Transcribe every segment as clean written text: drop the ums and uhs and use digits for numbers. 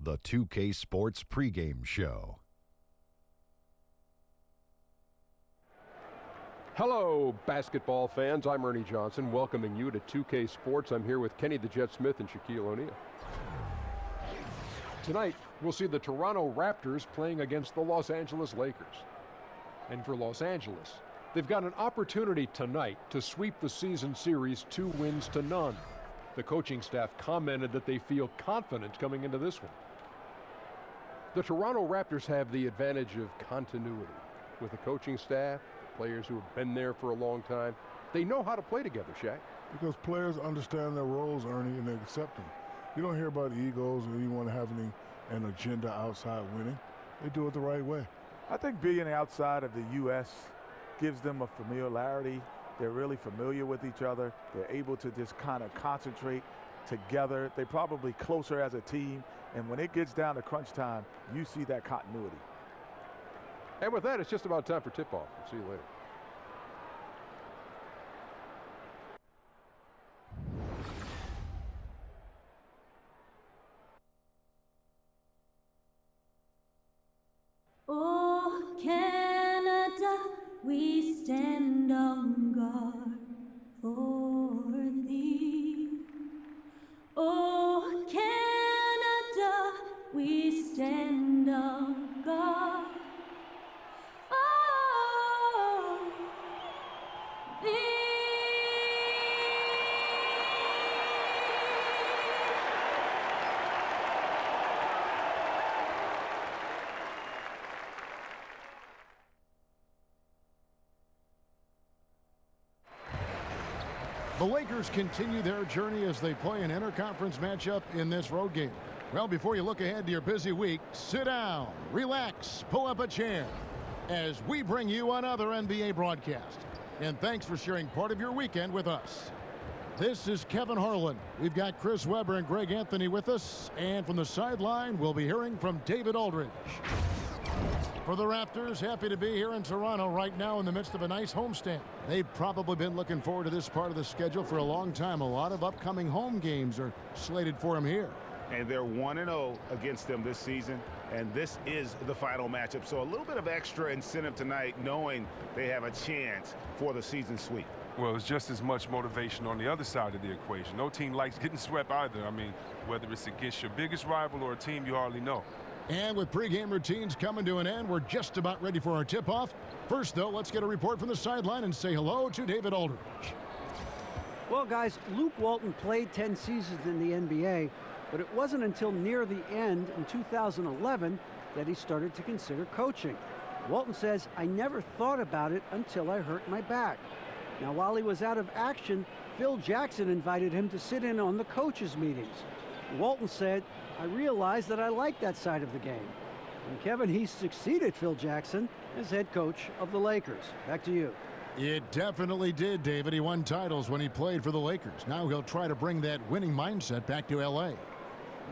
the 2K Sports pregame show. Hello, basketball fans. I'm Ernie Johnson, welcoming you to 2K Sports. I'm here with Kenny the Jet Smith and Shaquille O'Neal. Tonight, we'll see the Toronto Raptors playing against the Los Angeles Lakers. And for Los Angeles, they've got an opportunity tonight to sweep the season series 2-0. The coaching staff commented that they feel confident coming into this one. The Toronto Raptors have the advantage of continuity. With the coaching staff, players who have been there for a long time, they know how to play together, Shaq. Because players understand their roles, Ernie, and they accept them. You don't hear about egos or anyone having an agenda outside winning. They do it the right way. I think being outside of the U.S. gives them a familiarity. They're really familiar with each other. They're able to just kind of concentrate together. They're probably closer as a team. And when it gets down to crunch time, you see that continuity. And with that, it's just about time for tip-off. We'll see you later. Oh, Canada, we stand on guard for thee. Oh, Canada, we stand on guard for thee. The Lakers continue their journey as they play an interconference matchup in this road game. Well, before you look ahead to your busy week, sit down, relax, pull up a chair as we bring you another NBA broadcast. And thanks for sharing part of your weekend with us. This is Kevin Harlan. We've got Chris Webber and Greg Anthony with us. And from the sideline, we'll be hearing from David Aldridge. For the Raptors, happy to be here in Toronto right now in the midst of a nice homestand. They've probably been looking forward to this part of the schedule for a long time. A lot of upcoming home games are slated for them here. And they're 1-0 against them this season, and this is the final matchup. So a little bit of extra incentive tonight, knowing they have a chance for the season sweep. Well, it's just as much motivation on the other side of the equation. No team likes getting swept either. I mean, whether it's against your biggest rival or a team you hardly know. And with pregame routines coming to an end, we're just about ready for our tip-off. First, though, let's get a report from the sideline and say hello to David Aldridge. Well, guys, Luke Walton played 10 seasons in the NBA, but it wasn't until near the end in 2011 that he started to consider coaching. Walton says, "I never thought about it until I hurt my back." Now, while he was out of action, Phil Jackson invited him to sit in on the coaches' meetings. Walton said, "I realized that I like that side of the game." And Kevin, he succeeded Phil Jackson as head coach of the Lakers. Back to you. It definitely did, David. He won titles when he played for the Lakers. Now he'll try to bring that winning mindset back to L.A.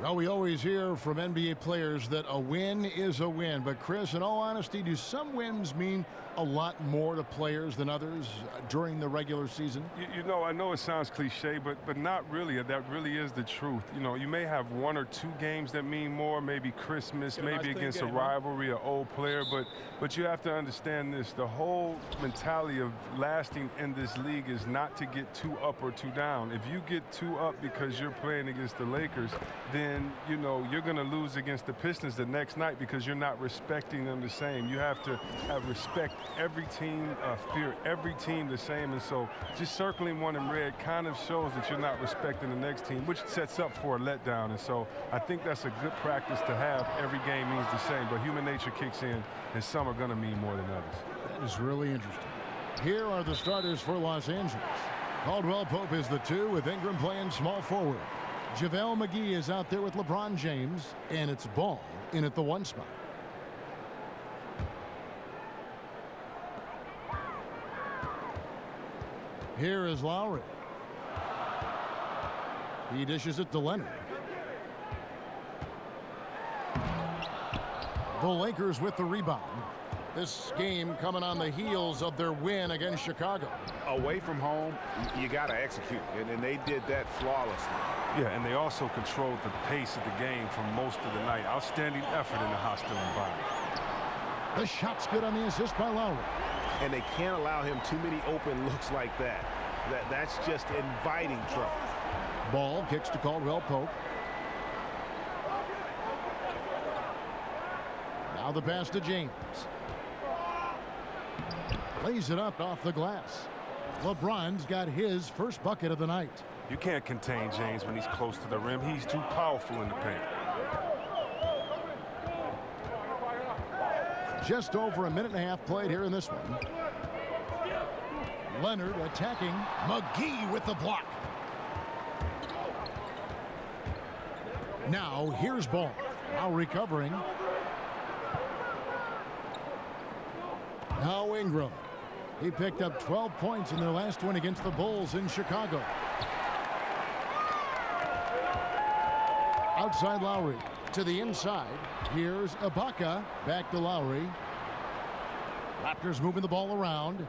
Well, we always hear from NBA players that a win is a win. But, Chris, in all honesty, do some wins mean a lot more to players than others during the regular season? You know, I know it sounds cliche, but not really. That really is the truth. You know, you may have one or two games that mean more, maybe Christmas, maybe against a rivalry, an old player. But you have to understand this. The whole mentality of lasting in this league is not to get too up or too down. If you get too up because you're playing against the Lakers, then, you know, you're going to lose against the Pistons the next night because you're not respecting them the same. You have to have respect every team, fear every team the same. And so just circling one in red kind of shows that you're not respecting the next team, which sets up for a letdown. And so I think that's a good practice to have. Every game means the same, but human nature kicks in, and some are going to mean more than others. That is really interesting. Here are the starters for Los Angeles. Caldwell Pope is the 2 with Ingram playing small forward. JaVale McGee is out there with LeBron James, and it's Ball in at the 1 spot. Here is Lowry. He dishes it to Leonard. The Lakers with the rebound. This game coming on the heels of their win against Chicago. Away from home, you got to execute, and they did that flawlessly. Yeah, and they also controlled the pace of the game for most of the night. Outstanding effort in the hostile environment. The shot's good on the assist by Lowry. And they can't allow him too many open looks like that. That's just inviting trouble. Ball kicks to Caldwell Pope. Now the pass to James. Lays it up off the glass. LeBron's got his first bucket of the night. You can't contain James when he's close to the rim. He's too powerful in the paint. Just over a minute and a half played here in this one. Leonard attacking. McGee with the block. Now here's Ball. Now recovering. Now Ingram. He picked up 12 points in their last win against the Bulls in Chicago. Outside Lowry. To the inside. Here's Ibaka. Back to Lowry. Raptors moving the ball around.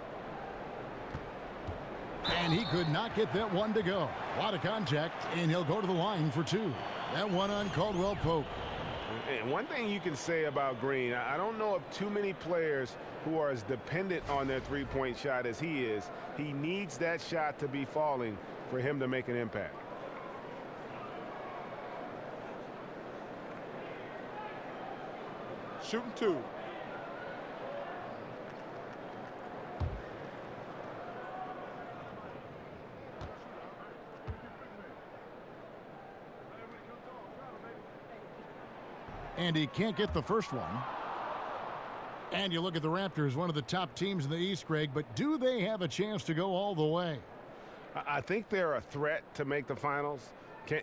And he could not get that one to go. A lot of contact, and he'll go to the line for two. That one on Caldwell Pope. And one thing you can say about Green, I don't know of too many players who are as dependent on their three-point shot as he is. He needs that shot to be falling for him to make an impact. Shooting two. And he can't get the first one. And you look at the Raptors, one of the top teams in the East, Greg, but do they have a chance to go all the way? I think they're a threat to make the finals.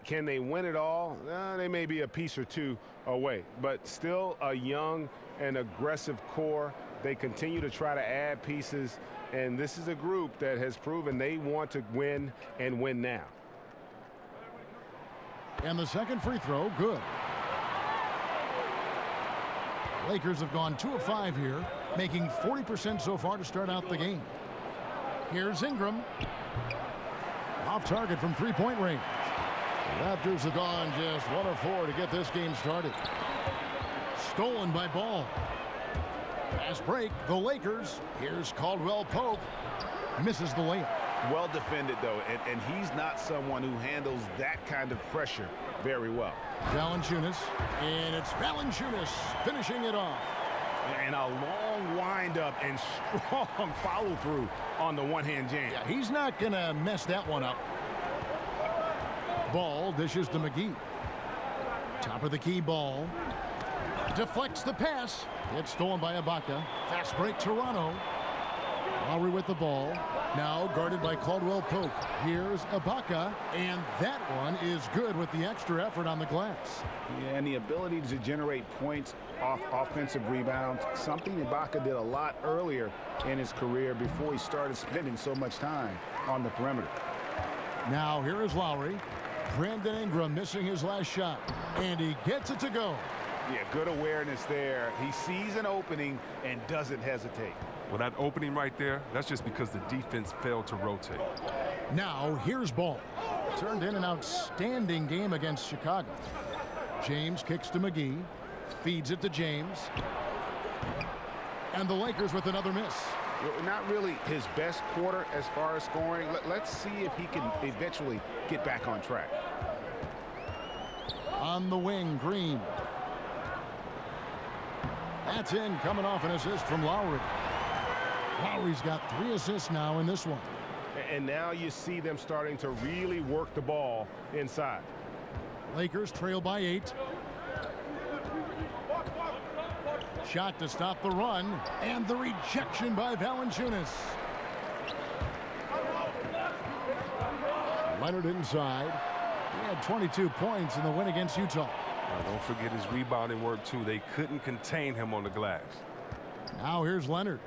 Can they win it all? They may be a piece or two away, but still a young and aggressive core. They continue to try to add pieces, and this is a group that has proven they want to win and win now. And the second free throw, good. Lakers have gone 2 of 5 here, making 40% so far to start out the game. Here's Ingram. Off target from three-point range. The Raptors have gone just 1 of 4 to get this game started. Stolen by Ball. Pass break, the Lakers. Here's Caldwell Pope. Misses the layup. Well defended, though, and he's not someone who handles that kind of pressure very well. Valanciunas, and it's Valanciunas finishing it off. And a long wind-up and strong follow-through on the one-hand jam. Yeah, he's not going to mess that one up. Ball dishes to McGee. Top of the key, Ball. Deflects the pass. It's stolen by Ibaka. Fast break, Toronto. Lowry with the ball. Now guarded by Caldwell Pope. Here's Ibaka, and that one is good with the extra effort on the glass. Yeah, and the ability to generate points off offensive rebounds, something Ibaka did a lot earlier in his career before he started spending so much time on the perimeter. Now here is Lowry. Brandon Ingram missing his last shot, and he gets it to go. Yeah, good awareness there. He sees an opening and doesn't hesitate. Well, that opening right there, that's just because the defense failed to rotate. Now here's Ball. Turned in an outstanding game against Chicago. James kicks to McGee. Feeds it to James. And the Lakers with another miss. Not really his best quarter as far as scoring. Let's see if he can eventually get back on track. On the wing, Green. That's in, coming off an assist from Lowry. Lowry's got 3 assists now in this one. And now you see them starting to really work the ball inside. Lakers trail by 8. Shot to stop the run, and the rejection by Valanciunas. Leonard inside. He had 22 points in the win against Utah. Now, don't forget his rebounding work, too. They couldn't contain him on the glass. Now here's Leonard.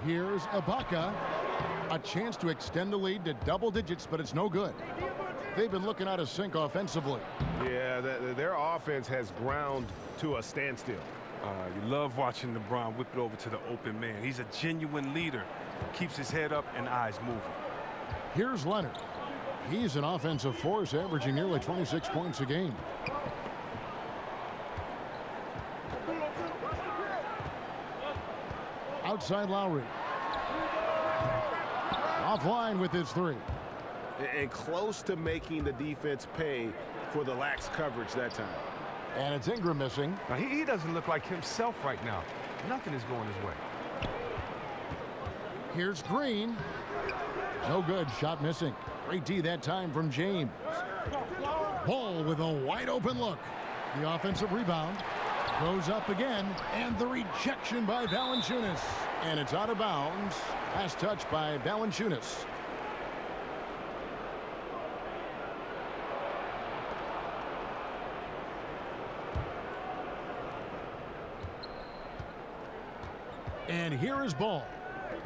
Here's Ibaka. A chance to extend the lead to double digits, but it's no good. They've been looking out of sync offensively. Yeah, their offense has ground to a standstill. You love watching LeBron whip it over to the open man. He's a genuine leader. Keeps his head up and eyes moving. Here's Leonard. He's an offensive force, averaging nearly 26 points a game. Outside Lowry. Offline with his three. And close to making the defense pay for the lax coverage that time. And it's Ingram missing. Now, he doesn't look like himself right now. Nothing is going his way. Here's Green. No good. Shot missing. Great D that time from James. Ball with a wide open look. The offensive rebound goes up again. And the rejection by Valanciunas. And it's out of bounds. Last touch by Valanciunas. And here is Ball.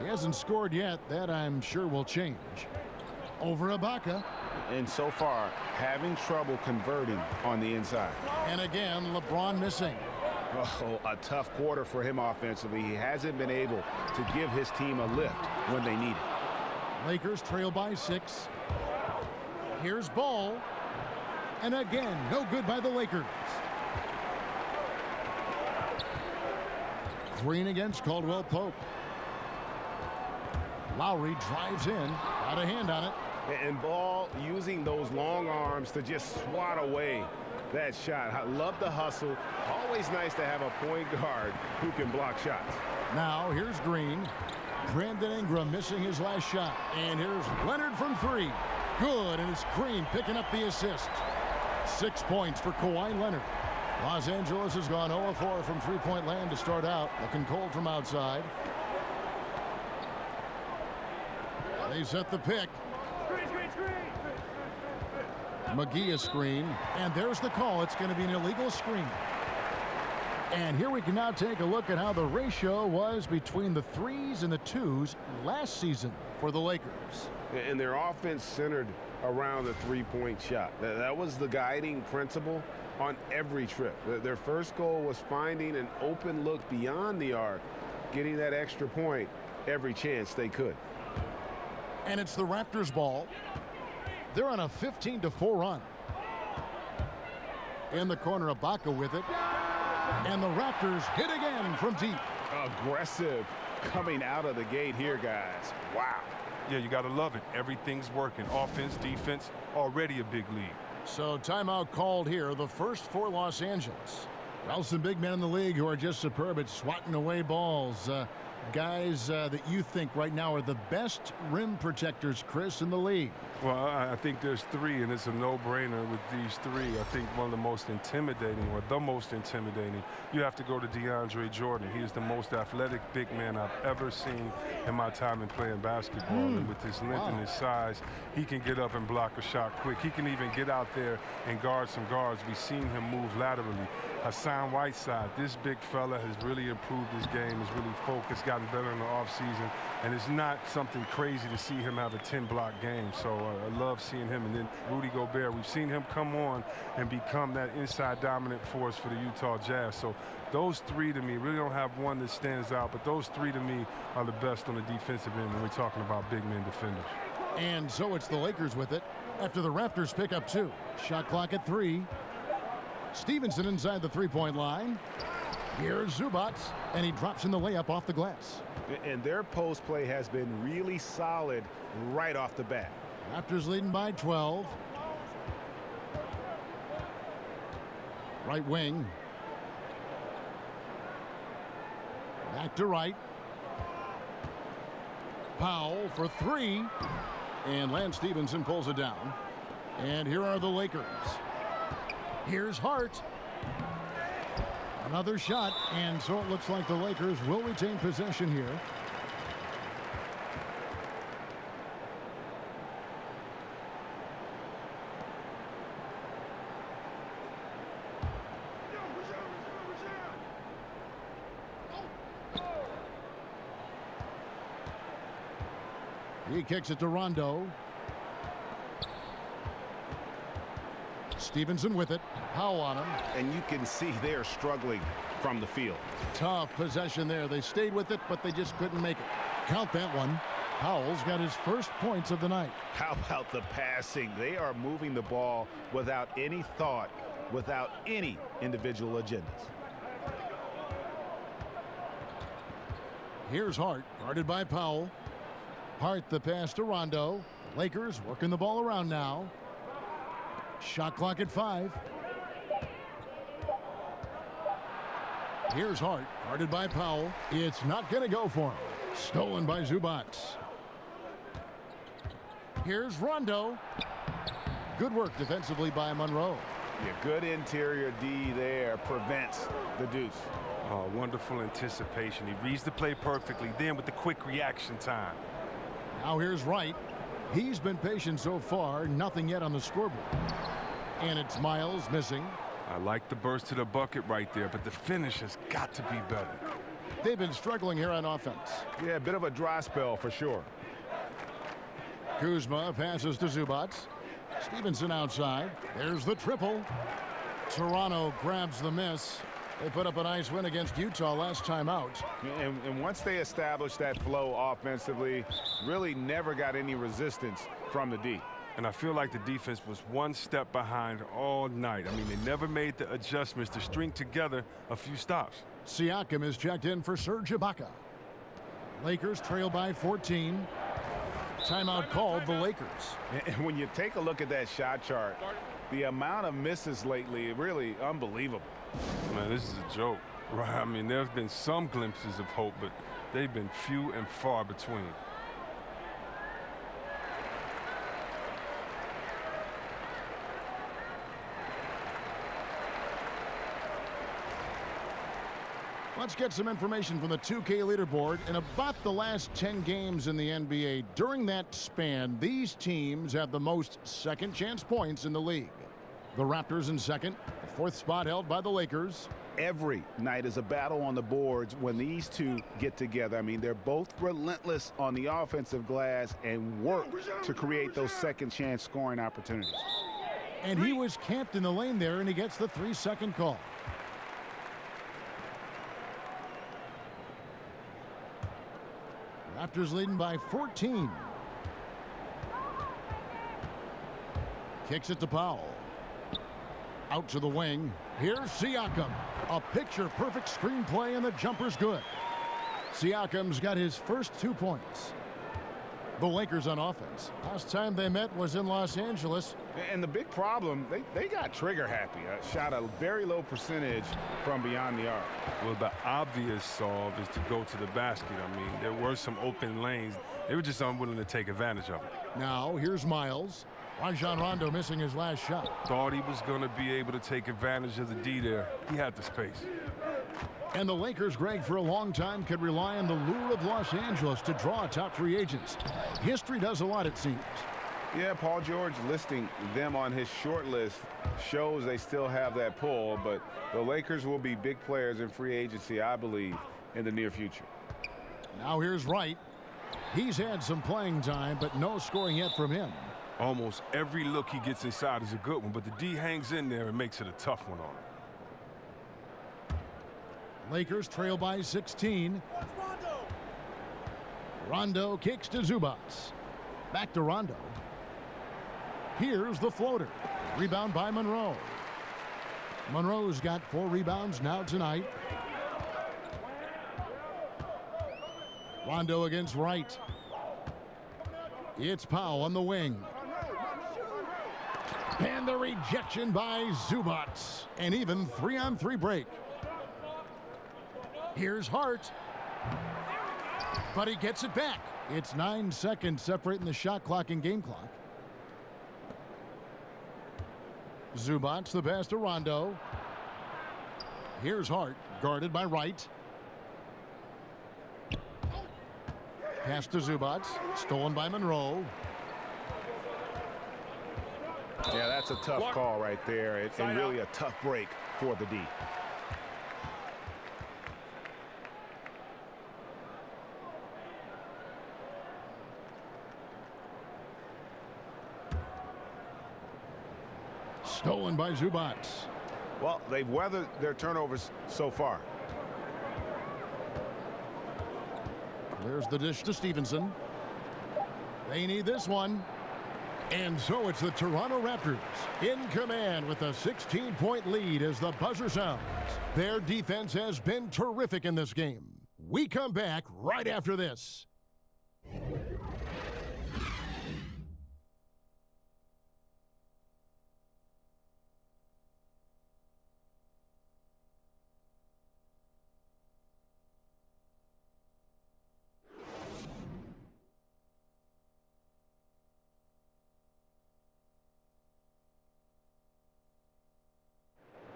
He hasn't scored yet. That, I'm sure, will change. Over Ibaka. And so far, having trouble converting on the inside. And again, LeBron missing. Oh, a tough quarter for him offensively. He hasn't been able to give his team a lift when they need it. Lakers trail by 6. Here's Ball. And again, no good by the Lakers. Green against Caldwell Pope. Lowry drives in. Got a hand on it. And Ball using those long arms to just swat away that shot. I love the hustle. Always nice to have a point guard who can block shots. Now here's Green. Brandon Ingram missing his last shot. And here's Leonard from 3. Good, and it's Green picking up the assist. 6 points for Kawhi Leonard. Los Angeles has gone 0-4 from three-point land to start out. Looking cold from outside. They set the pick. McGee a screen. And there's the call. It's going to be an illegal screen. And here we can now take a look at how the ratio was between the 3s and the 2s last season for the Lakers. And their offense centered around the three-point shot. That was the guiding principle on every trip. Their first goal was finding an open look beyond the arc, getting that extra point every chance they could. And it's the Raptors ball. They're on a 15-4 run. In the corner, Ibaka with it. And the Raptors hit again from deep. Aggressive coming out of the gate here, guys. Wow. Yeah, you got to love it. Everything's working. Offense, defense, already a big lead. So timeout called here, the first for Los Angeles. Well, some big men in the league who are just superb at swatting away balls. Guys that you think right now are the best rim protectors, Chris, in the league. Well, I think there's 3, and it's a no-brainer with these 3. I think one of the most intimidating, or the most intimidating, you have to go to DeAndre Jordan. He is the most athletic big man I've ever seen in my time in playing basketball. And with his length and his size, he can get up and block a shot quick. He can even get out there and guard some guards. We've seen him move laterally. Hassan Whiteside, this big fella has really improved his game, is really focused, gotten better in the offseason, and it's not something crazy to see him have a 10-block game. So I love seeing him. And then Rudy Gobert, we've seen him come on and become that inside dominant force for the Utah Jazz. So those 3 to me, really don't have one that stands out, but those 3 to me are the best on the defensive end when we're talking about big men defenders. And so it's the Lakers with it after the Raptors pick up 2. Shot clock at 3. Stevenson inside the three-point line. Here's Zubac, and he drops in the layup off the glass. And their post play has been really solid right off the bat. Raptors leading by 12. Right wing. Back to right. Powell for 3. And Lance Stevenson pulls it down. And here are the Lakers. Here's Hart. Another shot, and so it looks like the Lakers will retain possession here. He kicks it to Rondo. Stevenson with it. Powell on him. And you can see they're struggling from the field. Tough possession there. They stayed with it, but they just couldn't make it. Count that one. Powell's got his first points of the night. How about the passing? They are moving the ball without any thought, without any individual agendas. Here's Hart, guarded by Powell. Hart the pass to Rondo. Lakers working the ball around now. Shot clock at 5. Here's Hart, guarded by Powell. It's not going to go for him. Stolen by Zubac. Here's Rondo. Good work defensively by Monroe. Yeah, good interior D there prevents the deuce. Oh, wonderful anticipation. He reads the play perfectly, then with the quick reaction time. Now here's Wright. He's been patient so far, nothing yet on the scoreboard. And it's Miles missing. I like the burst to the bucket right there, but the finish has got to be better. They've been struggling here on offense. Yeah, a bit of a dry spell for sure. Kuzma passes to Zubac. Stevenson outside. There's the triple. Toronto grabs the miss. They put up a nice win against Utah last time out. And once they established that flow offensively, really never got any resistance from the D. And I feel like the defense was one step behind all night. I mean, they never made the adjustments to string together a few stops. Siakam is checked in for Serge Ibaka. Lakers trail by 14. Timeout called the Lakers. And when you take a look at that shot chart, the amount of misses lately, really unbelievable. Man, this is a joke, right? I mean, there have been some glimpses of hope, but they've been few and far between. Let's get some information from the 2K leaderboard. In about the last 10 games in the NBA, during that span, these teams have the most second chance points in the league. The Raptors in second, the fourth spot held by the Lakers. Every night is a battle on the boards when these two get together. I mean, they're both relentless on the offensive glass and work to create those second chance scoring opportunities. And he was camped in the lane there, and he gets the 3-second call. Raptors leading by 14. Kicks it to Powell. Out to the wing. Here's Siakam. A picture-perfect screenplay, and the jumper's good. Siakam's got his first 2 points. The Lakers on offense. Last time they met was in Los Angeles. And the big problem, they got trigger happy. Shot a very low percentage from beyond the arc. Well, the obvious solve is to go to the basket. I mean, there were some open lanes. They were just unwilling to take advantage of it. Now, here's Miles. Rajon Rondo missing his last shot. Thought he was going to be able to take advantage of the D there. He had the space. And the Lakers, Greg, for a long time could rely on the lure of Los Angeles to draw top free agents. History does a lot, it seems. Yeah, Paul George listing them on his short list shows they still have that pull, but the Lakers will be big players in free agency, I believe, in the near future. Now here's Wright. He's had some playing time, but no scoring yet from him. Almost every look he gets inside is a good one, but the D hangs in there and makes it a tough one on him. Lakers trail by 16. Rondo kicks to Zubac. Back to Rondo. Here's the floater. Rebound by Monroe. Monroe's got 4 rebounds now tonight. Rondo against Wright. It's Powell on the wing. And the rejection by Zubac. An even 3-on-3 break. Here's Hart. But he gets it back. It's 9 seconds separating the shot clock and game clock. Zubac the pass to Rondo. Here's Hart, guarded by Wright. Pass to Zubac, stolen by Monroe. Yeah, that's a tough call right there, and really a tough break for the D. Stolen by Zubac. Well, they've weathered their turnovers so far. There's the dish to Stevenson. They need this one. And so it's the Toronto Raptors in command with a 16-point lead as the buzzer sounds. Their defense has been terrific in this game. We come back right after this.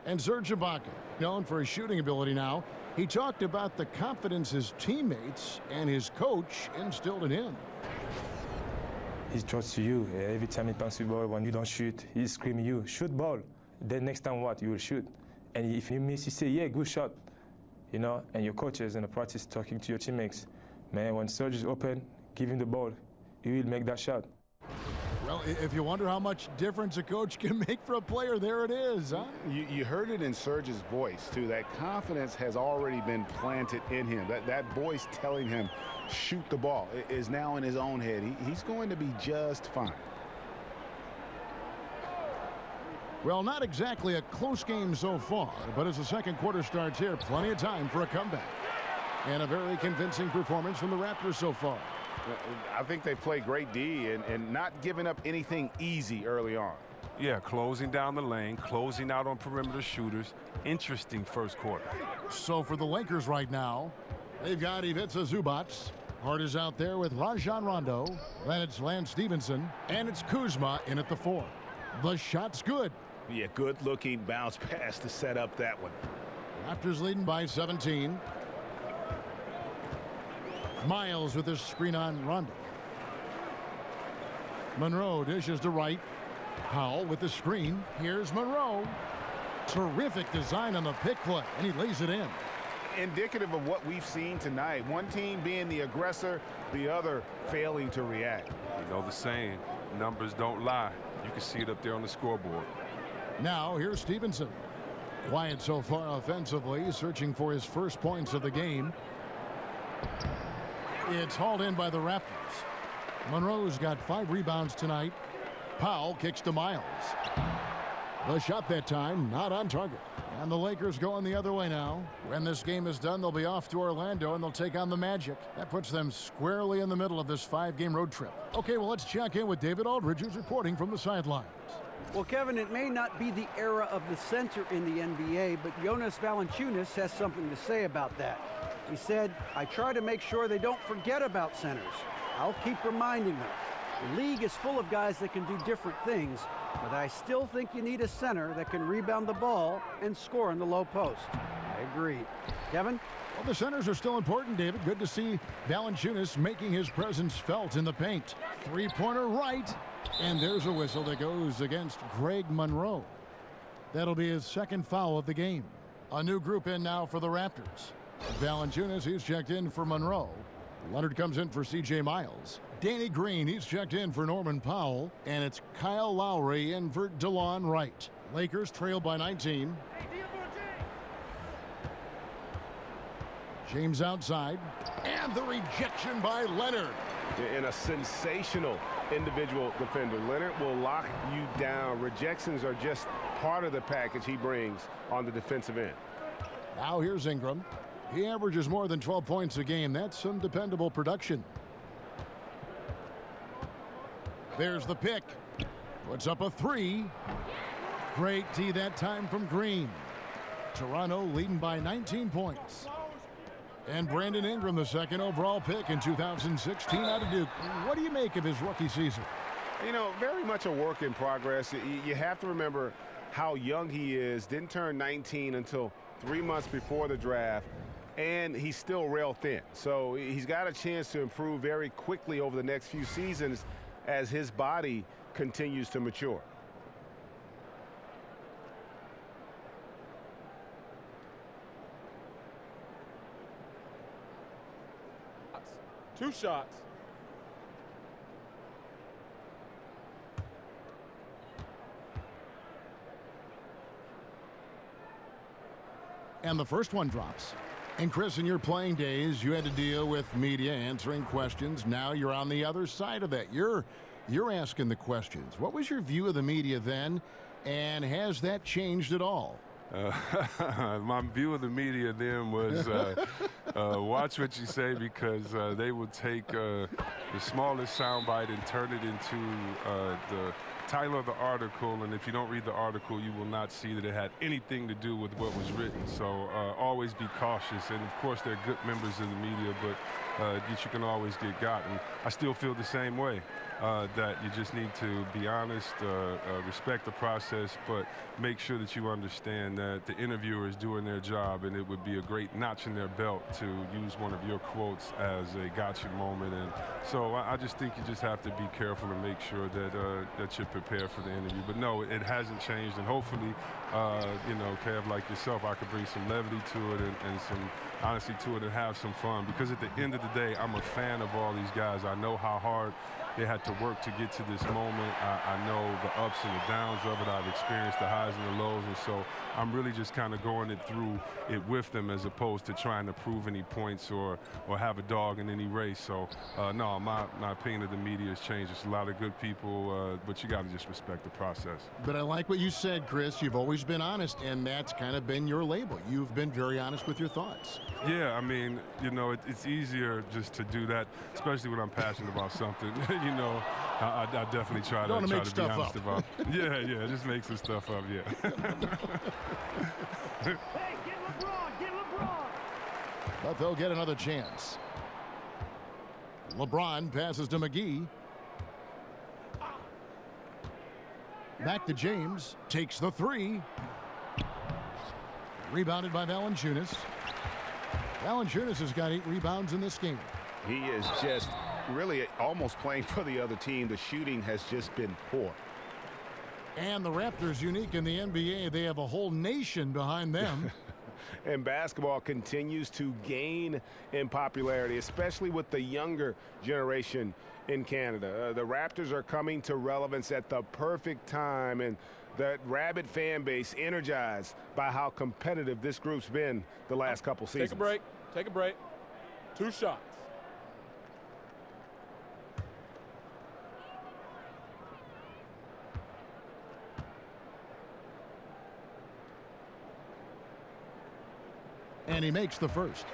And Serge Ibaka, known for his shooting ability now, he talked about the confidence his teammates and his coach instilled in him. He trusts you. Every time he passes the ball, when you don't shoot, he's screaming you, shoot ball. Then next time what? You will shoot. And if you miss, you say, yeah, good shot. You know, and your coaches in the practice talking to your teammates. Man, when Serge is open, give him the ball. He will make that shot. Well, if you wonder how much difference a coach can make for a player, there it is, huh? You heard it in Serge's voice, too. That confidence has already been planted in him. That voice telling him, shoot the ball, is now in his own head. He's going to be just fine. Well, not exactly a close game so far, but as the second quarter starts here, plenty of time for a comeback. And a very convincing performance from the Raptors so far. I think they play great D and not giving up anything easy early on. Yeah, closing down the lane, closing out on perimeter shooters. Interesting first quarter. So for the Lakers right now, they've got Ivica Zubac. Hart is out there with Rajon Rondo. Then it's Lance Stevenson. And it's Kuzma in at the 4. The shot's good. Yeah, good-looking bounce pass to set up that one. Raptors leading by 17. Miles with his screen on Rondo. Monroe dishes to Wright. Powell with the screen. Here's Monroe. Terrific design on the pick play, and he lays it in. Indicative of what we've seen tonight. One team being the aggressor, the other failing to react. You know the saying, numbers don't lie. You can see it up there on the scoreboard. Now here's Stevenson. Quiet so far offensively, searching for his first points of the game. It's hauled in by the Raptors. Monroe's got 5 rebounds tonight. Powell kicks to Miles. The shot that time, not on target. And the Lakers going the other way now. When this game is done, they'll be off to Orlando and they'll take on the Magic. That puts them squarely in the middle of this 5-game road trip. Okay, well, let's check in with David Aldridge, who's reporting from the sidelines. Well, Kevin, it may not be the era of the center in the NBA, but Jonas Valanciunas has something to say about that. He said, I try to make sure they don't forget about centers. I'll keep reminding them. The league is full of guys that can do different things, but I still think you need a center that can rebound the ball and score in the low post. I agree. Kevin? Well, the centers are still important, David. Good to see Valanciunas making his presence felt in the paint. Three-pointer right, and there's a whistle that goes against Greg Monroe. That'll be his second foul of the game. A new group in now for the Raptors. Valanciunas, he's checked in for Monroe. Leonard comes in for C.J. Miles. Danny Green, he's checked in for Norman Powell. And it's Kyle Lowry in for DeLon Wright. Lakers trail by 19. James outside. And the rejection by Leonard. In a sensational individual defender. Leonard will lock you down. Rejections are just part of the package he brings on the defensive end. Now here's Ingram. He averages more than 12 points a game. That's some dependable production. There's the pick. Puts up a 3. Great D that time from Green. Toronto leading by 19 points. And Brandon Ingram, the second overall pick in 2016 out of Duke. What do you make of his rookie season? You know, very much a work in progress. You have to remember how young he is. Didn't turn 19 until 3 months before the draft. And he's still rail thin. So he's got a chance to improve very quickly over the next few seasons as his body continues to mature. Two shots. And the first one drops. And Chris, in your playing days, you had to deal with media answering questions. Now you're on the other side of that. You're asking the questions. What was your view of the media then, and has that changed at all? My view of the media then was watch what you say, because they will take the smallest soundbite and turn it into the title of the article, and if you don't read the article, you will not see that it had anything to do with what was written. So always be cautious, and of course they're good members of the media, but you can always get got. And I still feel the same way, that you just need to be honest, respect the process, but make sure that you understand that the interviewer is doing their job, and it would be a great notch in their belt to use one of your quotes as a gotcha moment. And so I just think you just have to be careful and make sure that that you're prepared for the interview. But no, it hasn't changed, and hopefully, you know, Kev, like yourself, I could bring some levity to it and some honesty to it and have some fun, because at the end of the day, I'm a fan of all these guys. I know how hard they had to work to get to this moment. I know the ups and the downs of it. I've experienced the highs and the lows, and so I'm really just kind of going through it with them, as opposed to trying to prove any points or have a dog in any race. So no, my opinion of the media has changed. There's a lot of good people, but you got to just respect the process. But I like what you said, Chris. You've always been honest, and that's kind of been your label. You've been very honest with your thoughts. Yeah, I mean, you know, it's easier just to do that, especially when I'm passionate about something. You know, I definitely try to be honest about. Yeah, just make some stuff up. Yeah. Hey, get LeBron! But they'll get another chance. LeBron passes to McGee. Back to James. Takes the three. Rebounded by Valanciunas. Valanciunas has got 8 rebounds in this game. He is just really almost playing for the other team. The shooting has just been poor. And the Raptors, unique in the NBA, they have a whole nation behind them. And basketball continues to gain in popularity, especially with the younger generation in Canada. The Raptors are coming to relevance at the perfect time, and that rabid fan base energized by how competitive this group's been the last couple seasons. Take a break. 2 shots. And he makes the first.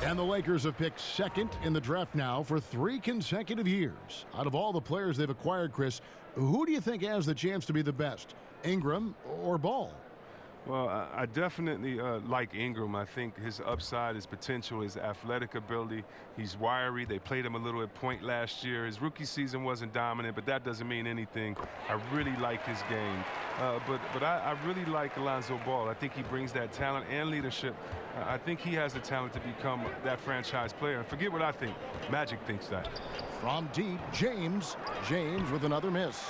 And the Lakers have picked second in the draft now for 3 consecutive years. Out of all the players they've acquired, Chris, who do you think has the chance to be the best, Ingram or Ball? Well, I definitely like Ingram. I think his upside, his potential, his athletic ability. He's wiry. They played him a little at point last year. His rookie season wasn't dominant, but that doesn't mean anything. I really like his game. But I really like Alonzo Ball. I think he brings that talent and leadership. I think he has the talent to become that franchise player. And forget what I think. Magic thinks that. From deep, James with another miss.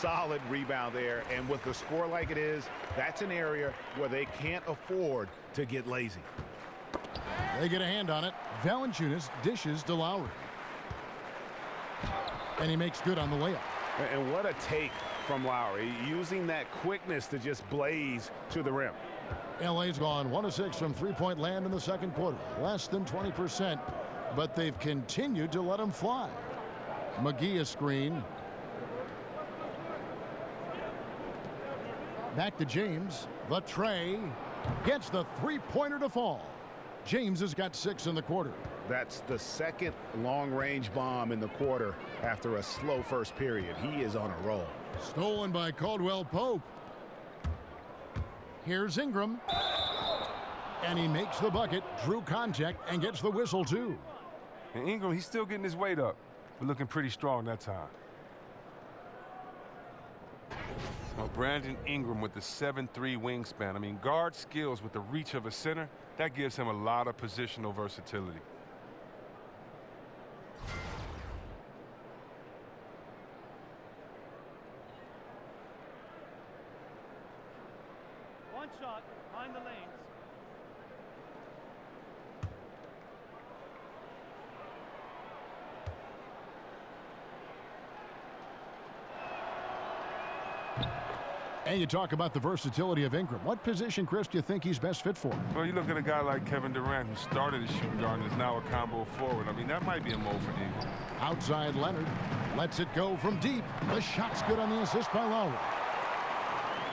Solid rebound there, and with the score like it is, that's an area where they can't afford to get lazy. They get a hand on it. Valanciunas dishes to Lowry. And he makes good on the layup. And what a take from Lowry, using that quickness to just blaze to the rim. LA's gone 1 of 6 from three-point land in the second quarter. Less than 20%, but they've continued to let him fly. McGee a screen. Back to James. The tray. Gets the three-pointer to fall. James has got 6 in the quarter. That's the second long-range bomb in the quarter after a slow first period. He is on a roll. Stolen by Caldwell Pope. Here's Ingram. And he makes the bucket, drew contact, and gets the whistle, too. And Ingram, he's still getting his weight up, but looking pretty strong that time. Well, Brandon Ingram with the 7'3" wingspan. I mean, guard skills with the reach of a center, that gives him a lot of positional versatility. One shot, behind the lanes. And you talk about the versatility of Ingram. What position, Chris, do you think he's best fit for? Well, you look at a guy like Kevin Durant, who started as shooting guard and is now a combo forward. I mean, that might be a move for Ingram. Outside Leonard. Lets it go from deep. The shot's good on the assist by Lowry.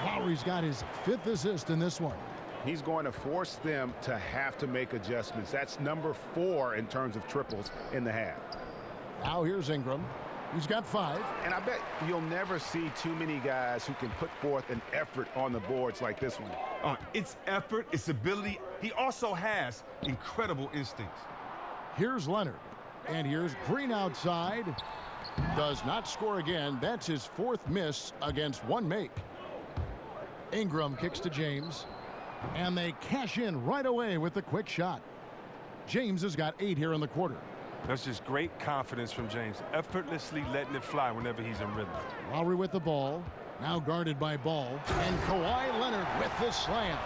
Lowry's got his 5th assist in this one. He's going to force them to have to make adjustments. That's number 4 in terms of triples in the half. Now here's Ingram. He's got 5. And I bet you'll never see too many guys who can put forth an effort on the boards like this one. It's effort, it's ability. He also has incredible instincts. Here's Leonard. And here's Green outside. Does not score again. That's his 4th miss against 1 make. Ingram kicks to James. And they cash in right away with the quick shot. James has got 8 here in the quarter. That's just great confidence from James, effortlessly letting it fly whenever he's in rhythm. Lowry with the ball, now guarded by Ball, and Kawhi Leonard with the slam.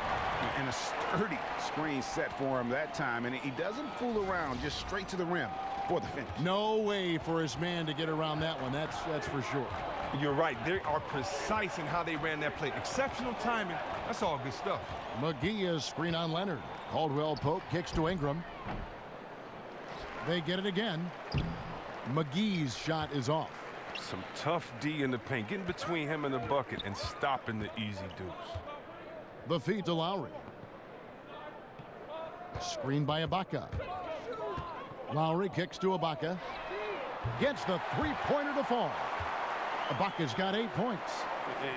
And a sturdy screen set for him that time, and he doesn't fool around, just straight to the rim for the finish. No way for his man to get around that one, that's for sure. You're right, they are precise in how they ran that play. Exceptional timing, that's all good stuff. McGee is screen on Leonard. Caldwell Pope kicks to Ingram. They get it again. McGee's shot is off. Some tough D in the paint, getting between him and the bucket and stopping the easy deuce. The feed to Lowry. Screen by Ibaka. Lowry kicks to Ibaka. Gets the 3-pointer to fall. Ibaka's got 8 points.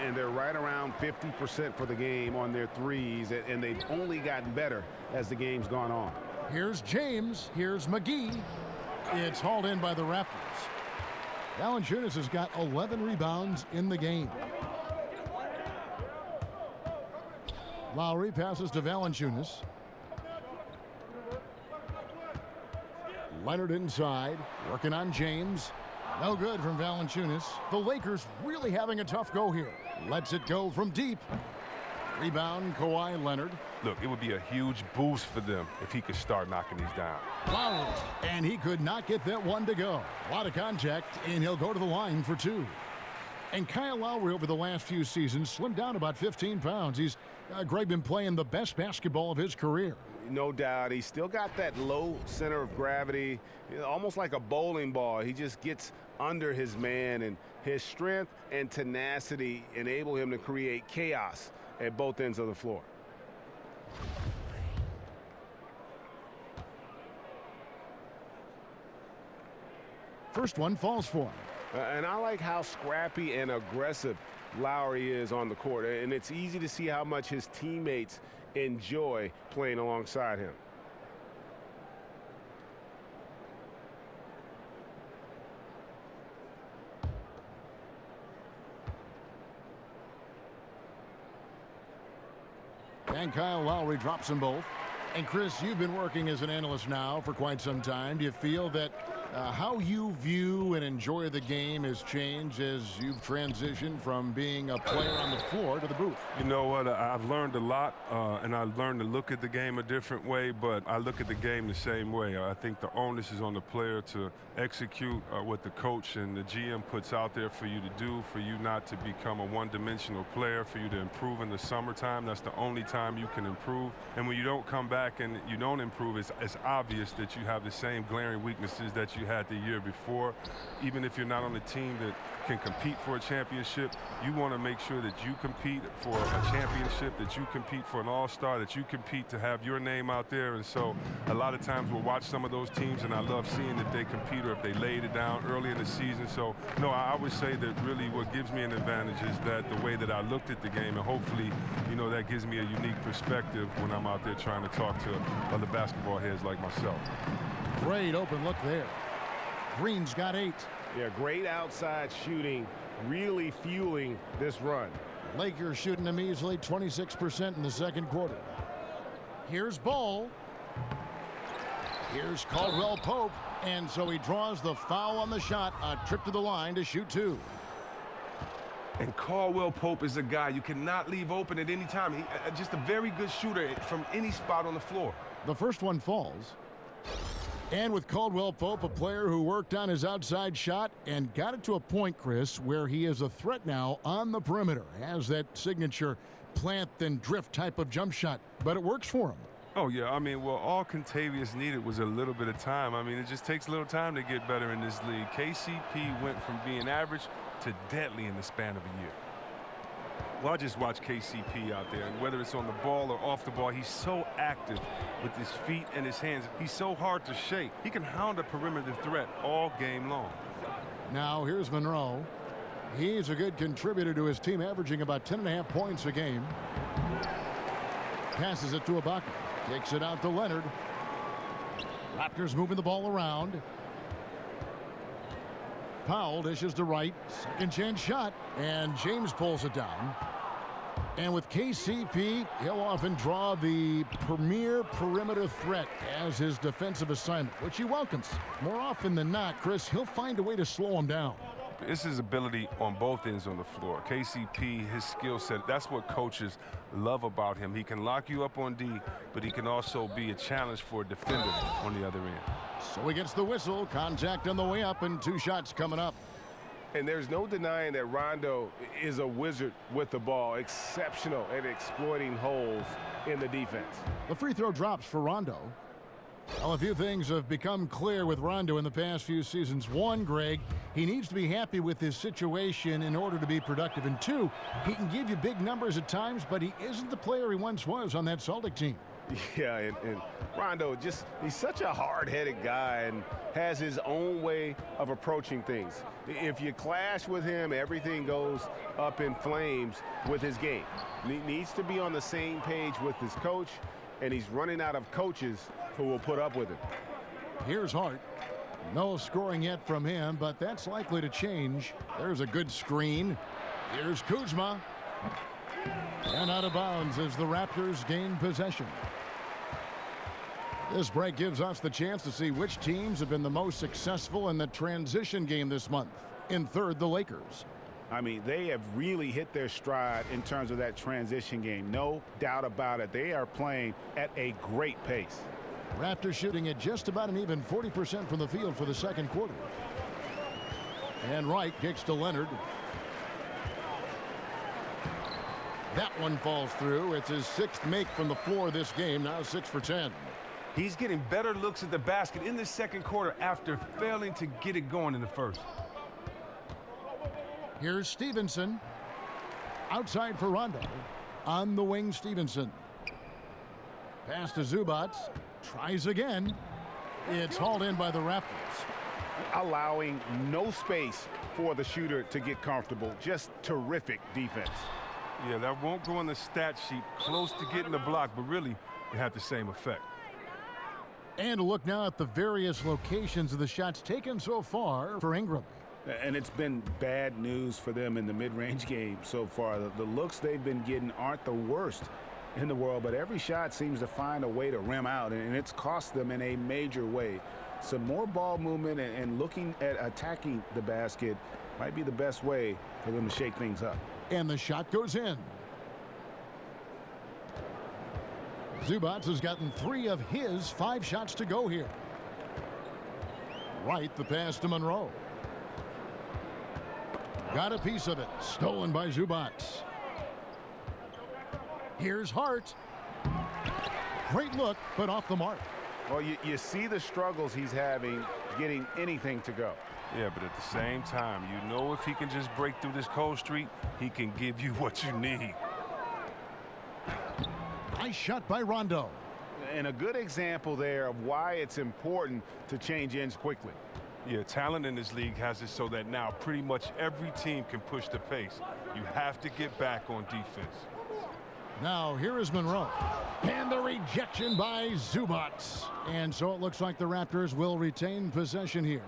And they're right around 50% for the game on their threes, and they've only gotten better as the game's gone on. Here's James. Here's McGee. It's hauled in by the Raptors. Valanciunas has got 11 rebounds in the game. Lowry passes to Valanciunas. Leonard inside, working on James. No good from Valanciunas. The Lakers really having a tough go here. Lets it go from deep. Rebound, Kawhi Leonard. Look, it would be a huge boost for them if he could start knocking these down. Lowry, and he could not get that one to go. A lot of contact, and he'll go to the line for 2. And Kyle Lowry over the last few seasons slimmed down about 15 pounds. He's, Greg, been playing the best basketball of his career. No doubt. He's still got that low center of gravity, almost like a bowling ball. He just gets under his man, and his strength and tenacity enable him to create chaos at both ends of the floor. First one falls for him. And I like how scrappy and aggressive Lowry is on the court. And it's easy to see how much his teammates enjoy playing alongside him. And Kyle Lowry drops them both. And Chris, you've been working as an analyst now for quite some time. Do you feel that how you view and enjoy the game has changed as you've transitioned from being a player on the floor to the booth? You know what? I've learned a lot, and I've learned to look at the game a different way, but I look at the game the same way. I think the onus is on the player to execute what the coach and the GM puts out there for you to do, for you not to become a one-dimensional player, for you to improve in the summertime. That's the only time you can improve. And when you don't come back and you don't improve, it's obvious that you have the same glaring weaknesses that you had the year before. Even if you're not on a team that can compete for a championship, you want to make sure that you compete for a championship, that you compete for an all-star, that you compete to have your name out there. And so a lot of times we'll watch some of those teams, and I love seeing if they compete or if they laid it down early in the season. So, no, I would say that really what gives me an advantage is that the way that I looked at the game, and hopefully, you know, that gives me a unique perspective when I'm out there trying to talk to other basketball heads like myself. Great open look there. Green's got 8. Yeah, great outside shooting, really fueling this run. Lakers shooting them easily, 26% in the second quarter. Here's Ball. Here's Caldwell Pope. And so he draws the foul on the shot, a trip to the line to shoot 2. And Caldwell Pope is a guy you cannot leave open at any time. Just a very good shooter from any spot on the floor. The first one falls. And with Caldwell Pope, a player who worked on his outside shot and got it to a point, Chris, where he is a threat now on the perimeter. Has that signature plant and drift type of jump shot, but it works for him. Oh, yeah. I mean, well, all Contavious needed was a little bit of time. I mean, it just takes a little time to get better in this league. KCP went from being average to deadly in the span of a year. Well, I just watch KCP out there, and whether it's on the ball or off the ball, he's so active with his feet and his hands. He's so hard to shake. He can hound a perimeter threat all game long. Now, here's Monroe. He's a good contributor to his team, averaging about 10.5 points a game. Passes it to Ibaka. Kicks it out to Leonard. Raptors moving the ball around. Powell dishes to Wright. Second chance shot. And James pulls it down. And with KCP, he'll often draw the premier perimeter threat as his defensive assignment, which he welcomes. More often than not, Chris, he'll find a way to slow him down. It's his ability on both ends on the floor. KCP, his skill set, that's what coaches love about him. He can lock you up on D, but he can also be a challenge for a defender on the other end. So he gets the whistle, contact on the way up, and 2 shots coming up. And there's no denying that Rondo is a wizard with the ball, exceptional at exploiting holes in the defense. The free throw drops for Rondo. Well, a few things have become clear with Rondo in the past few seasons. 1, Greg, he needs to be happy with his situation in order to be productive. And 2, he can give you big numbers at times, but he isn't the player he once was on that Celtic team. Yeah, and Rondo, he's such a hard-headed guy and has his own way of approaching things. If you clash with him, everything goes up in flames with his game. He needs to be on the same page with his coach, and he's running out of coaches who will put up with it. Here's Hart. No scoring yet from him, but that's likely to change. There's a good screen. Here's Kuzma. And out of bounds as the Raptors gain possession. This break gives us the chance to see which teams have been the most successful in the transition game this month. In third, the Lakers. I mean, they have really hit their stride in terms of that transition game. No doubt about it. They are playing at a great pace. Raptors shooting at just about an even 40% from the field for the second quarter. And Wright kicks to Leonard. That one falls through. It's his 6th make from the floor this game, now 6 for 10. He's getting better looks at the basket in the second quarter after failing to get it going in the first. Here's Stevenson. Outside for Rondo. On the wing, Stevenson. Pass to Zubac. Tries again. It's hauled in by the Raptors. Allowing no space for the shooter to get comfortable. Just terrific defense. Yeah, that won't go on the stat sheet. Close to getting the block, but really, it had the same effect. And a look now at the various locations of the shots taken so far for Ingram. And it's been bad news for them in the mid-range game so far. The looks they've been getting aren't the worst in the world, but every shot seems to find a way to rim out, and it's cost them in a major way. Some more ball movement and looking at attacking the basket might be the best way for them to shake things up. And the shot goes in. Zubac has gotten 3 of his 5 shots to go here. Right, the pass to Monroe. Got a piece of it. Stolen by Zubac. Here's Hart. Great look, but off the mark. Well, you see the struggles he's having getting anything to go. Yeah, but at the same time, you know if he can just break through this cold streak, he can give you what you need. Nice shot by Rondo. And a good example there of why it's important to change ends quickly. Yeah, talent in this league has it so that now pretty much every team can push the pace. You have to get back on defense. Now here is Monroe. And the rejection by Zubac. And so it looks like the Raptors will retain possession here.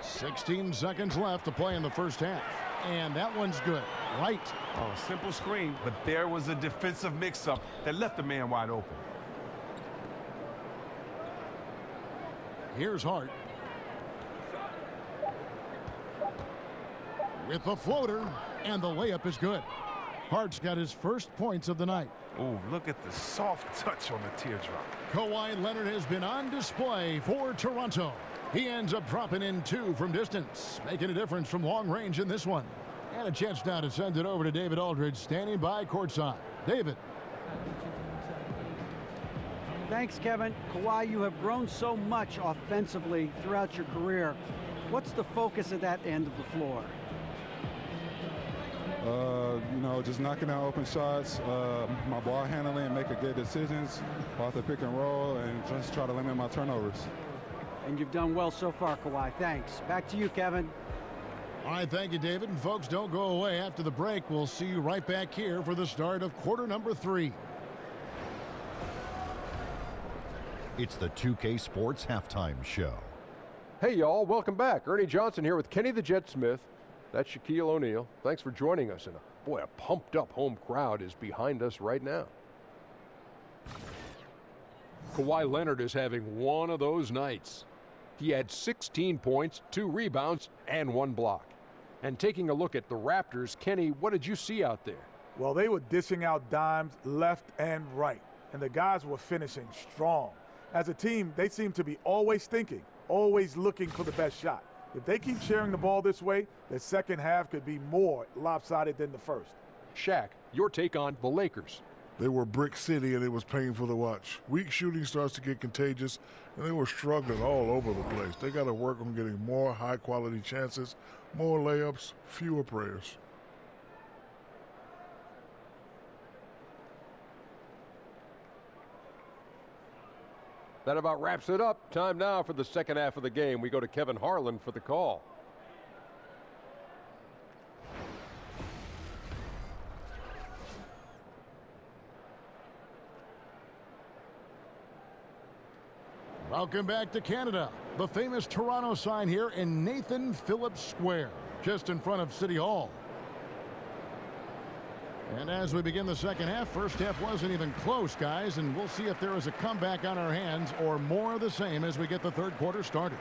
"16 seconds left to play in the first half. And that one's good. Right. Oh, simple screen, but there was a defensive mix-up that left the man wide open. Here's Hart. with the floater, and the layup is good. Hart's got his first points of the night. Oh, look at the soft touch on the teardrop. Kawhi Leonard has been on display for Toronto. He ends up dropping in 2 from distance, making a difference from long range in this one. And a chance now to send it over to David Aldridge, standing by courtside. David. Thanks, Kevin. Kawhi, you have grown so much offensively throughout your career. What's the focus at that end of the floor? Just knocking down open shots, my ball handling, making good decisions off the pick and roll, and just try to limit my turnovers. And you've done well so far, Kawhi. Thanks. Back to you, Kevin. All right, thank you, David. And folks, don't go away. After the break, we'll see you right back here for the start of quarter number 3. It's the 2K Sports Halftime Show. Hey, y'all. Welcome back. Ernie Johnson here with Kenny the Jet Smith. That's Shaquille O'Neal. Thanks for joining us. And boy, a pumped-up home crowd is behind us right now. Kawhi Leonard is having one of those nights. He had 16 points, 2 rebounds, and 1 block. And taking a look at the Raptors, Kenny, what did you see out there? Well, they were dishing out dimes left and right, and the guys were finishing strong. As a team, they seem to be always thinking, always looking for the best shot. If they keep sharing the ball this way, the second half could be more lopsided than the first. Shaq, your take on the Lakers. They were brick city, and it was painful to watch. Weak shooting starts to get contagious, and they were struggling all over the place. They got to work on getting more high-quality chances, more layups, fewer prayers. That about wraps it up. Time now for the second half of the game. We go to Kevin Harlan for the call. Welcome back to Canada. The famous Toronto sign here in Nathan Phillips Square, just in front of City Hall. And as we begin the second half, first half wasn't even close, guys, and we'll see if there is a comeback on our hands or more of the same as we get the third quarter started.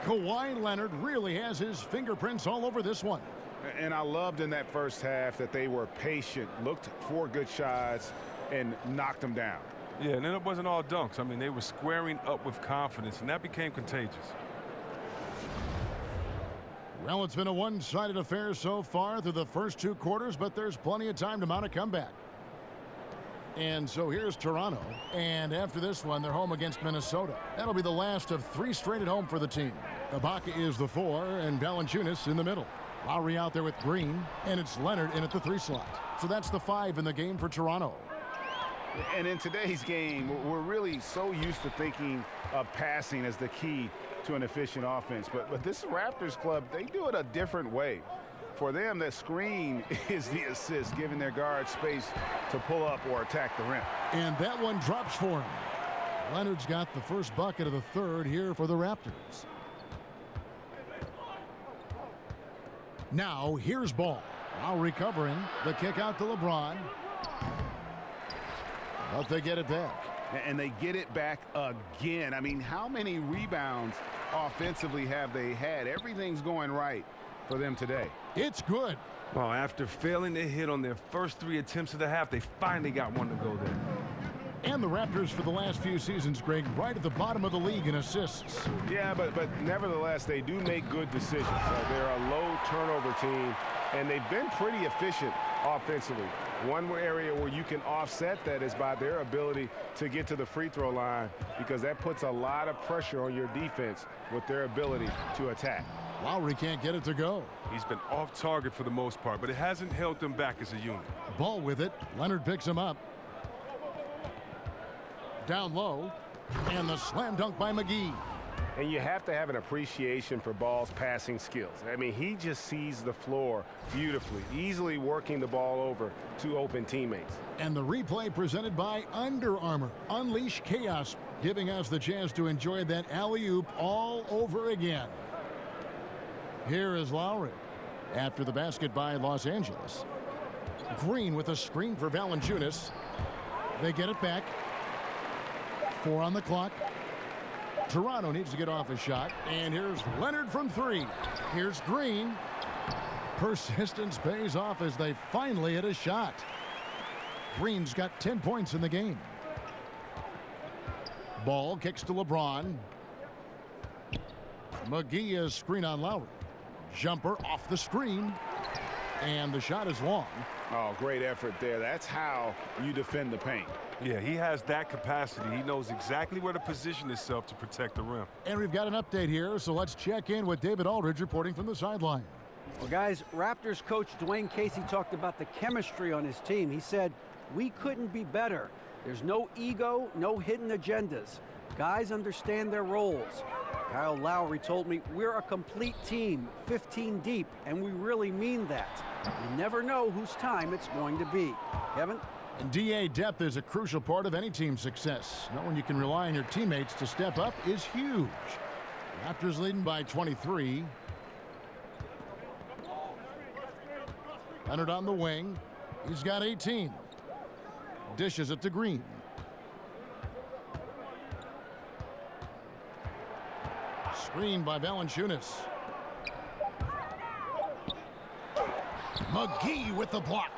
Kawhi Leonard really has his fingerprints all over this one. And I loved in that first half that they were patient, looked for good shots, and knocked them down. Yeah, and then it wasn't all dunks. I mean, they were squaring up with confidence, and that became contagious. Well, it's been a one-sided affair so far through the first 2 quarters, but there's plenty of time to mount a comeback. And so here's Toronto, and after this one, they're home against Minnesota. That'll be the last of 3 straight at home for the team. Ibaka is the 4, and Valanciunas in the middle. Lowry out there with Green, and it's Leonard in at the 3 slot. So that's the 5 in the game for Toronto. And in today's game, we're really so used to thinking of passing as the key to an efficient offense. But this Raptors club, they do it a different way. For them, the screen is the assist, giving their guard space to pull up or attack the rim. And that one drops for him. Leonard's got the first bucket of the third here for the Raptors. Now, here's Ball. Now recovering. The kick out to LeBron. But they get it back. And they get it back again. I mean, how many rebounds offensively have they had? Everything's going right for them today. It's good. Well, after failing to hit on their first 3 attempts of the half, they finally got one to go there. And the Raptors for the last few seasons, Greg, right at the bottom of the league in assists. Yeah, but nevertheless, they do make good decisions. They're a low turnover team, and they've been pretty efficient offensively. One area where you can offset that is by their ability to get to the free throw line, because that puts a lot of pressure on your defense with their ability to attack. Lowry can't get it to go. He's been off target for the most part, but it hasn't held them back as a unit. Ball with it. Leonard picks him up. Down low. And the slam dunk by McGee. And you have to have an appreciation for Ball's passing skills. I mean, he just sees the floor beautifully, easily working the ball over to open teammates. And the replay presented by Under Armour. Unleash chaos, giving us the chance to enjoy that alley-oop all over again. Here is Lowry. After the basket by Los Angeles. Green with a screen for Valanciunas. They get it back. 4 on the clock. Toronto needs to get off a shot. And here's Leonard from 3. Here's Green. Persistence pays off as they finally hit a shot. Green's got 10 points in the game. Ball kicks to LeBron. McGee is screen on Lowry. Jumper off the screen. And the shot is long. Oh, great effort there. That's how you defend the paint. Yeah, he has that capacity. He knows exactly where to position himself to protect the rim. And we've got an update here, so let's check in with David Aldridge reporting from the sideline. Well, guys, Raptors coach Dwayne Casey talked about the chemistry on his team. He said, "We couldn't be better. There's no ego, no hidden agendas. Guys understand their roles." Kyle Lowry told me, "We're a complete team, 15 deep, and we really mean that. You never know whose time it's going to be." Kevin? And DA depth is a crucial part of any team's success. Knowing you can rely on your teammates to step up is huge. Raptors leading by 23. Leonard on the wing. He's got 18. Dishes it to Green. Screen by Valanciunas. McGee with the block.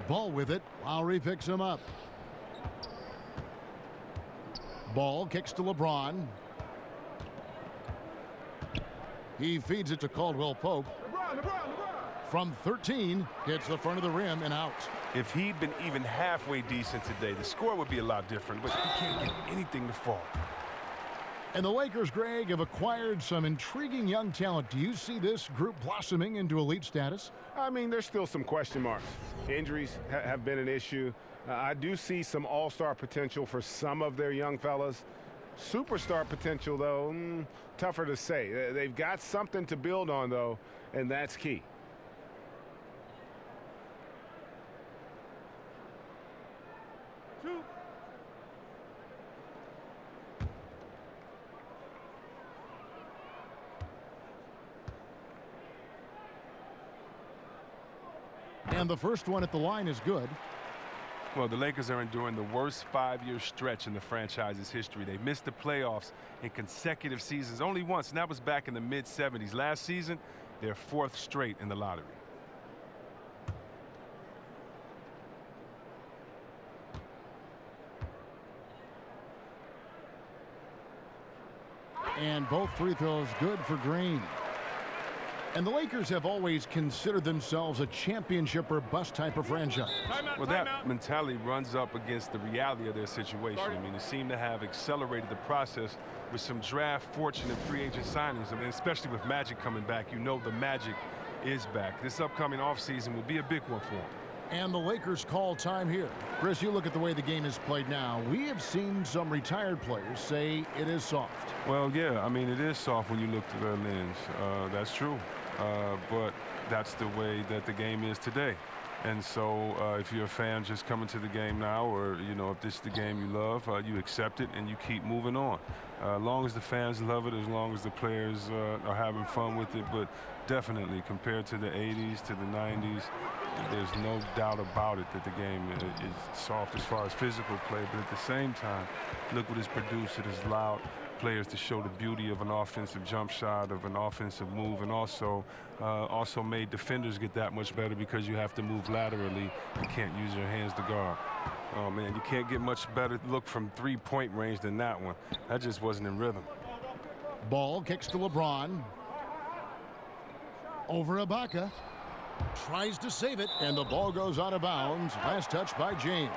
Ball with it. Lowry picks him up. Ball kicks to LeBron. He feeds it to Caldwell Pope. From 13, hits the front of the rim and out. If he'd been even halfway decent today, the score would be a lot different, but he can't get anything to fall. And the Lakers, Greg, have acquired some intriguing young talent. Do you see this group blossoming into elite status? I mean, there's still some question marks. Injuries have been an issue. I do see some all-star potential for some of their young fellas. Superstar potential, though, tougher to say. They've got something to build on, though, and that's key. And the first one at the line is good. Well, the Lakers are enduring the worst 5-year stretch in the franchise's history. They missed the playoffs in consecutive seasons only once, and that was back in the mid-70s. Last season, their 4th straight in the lottery. And both free throws good for Green. And the Lakers have always considered themselves a championship or bust type of franchise. Well, that mentality runs up against the reality of their situation. I mean, they seem to have accelerated the process with some draft fortunate free agent signings. I mean, especially with Magic coming back, you know the magic is back. This upcoming offseason will be a big one for them. And the Lakers call time here. Chris, you look at the way the game is played now. We have seen some retired players say it is soft. Well, yeah, I mean, it is soft when you look through their lens. That's true. But that's the way that the game is today. And so if you're a fan just coming to the game now, or, you know, if this is the game you love, you accept it and you keep moving on. As long as the fans love it, as long as the players are having fun with it. But definitely, compared to the 80s, to the 90s, there's no doubt about it that the game is soft as far as physical play. But at the same time, look what it's produced. It has allowed players to show the beauty of an offensive jump shot, of an offensive move, and also made defenders get that much better because you have to move laterally. You can't use your hands to guard. Oh, man, you can't get much better look from three-point range than that one. That just wasn't in rhythm. Ball kicks to LeBron. Over Ibaka. Tries to save it, and the ball goes out of bounds. Last touch by James.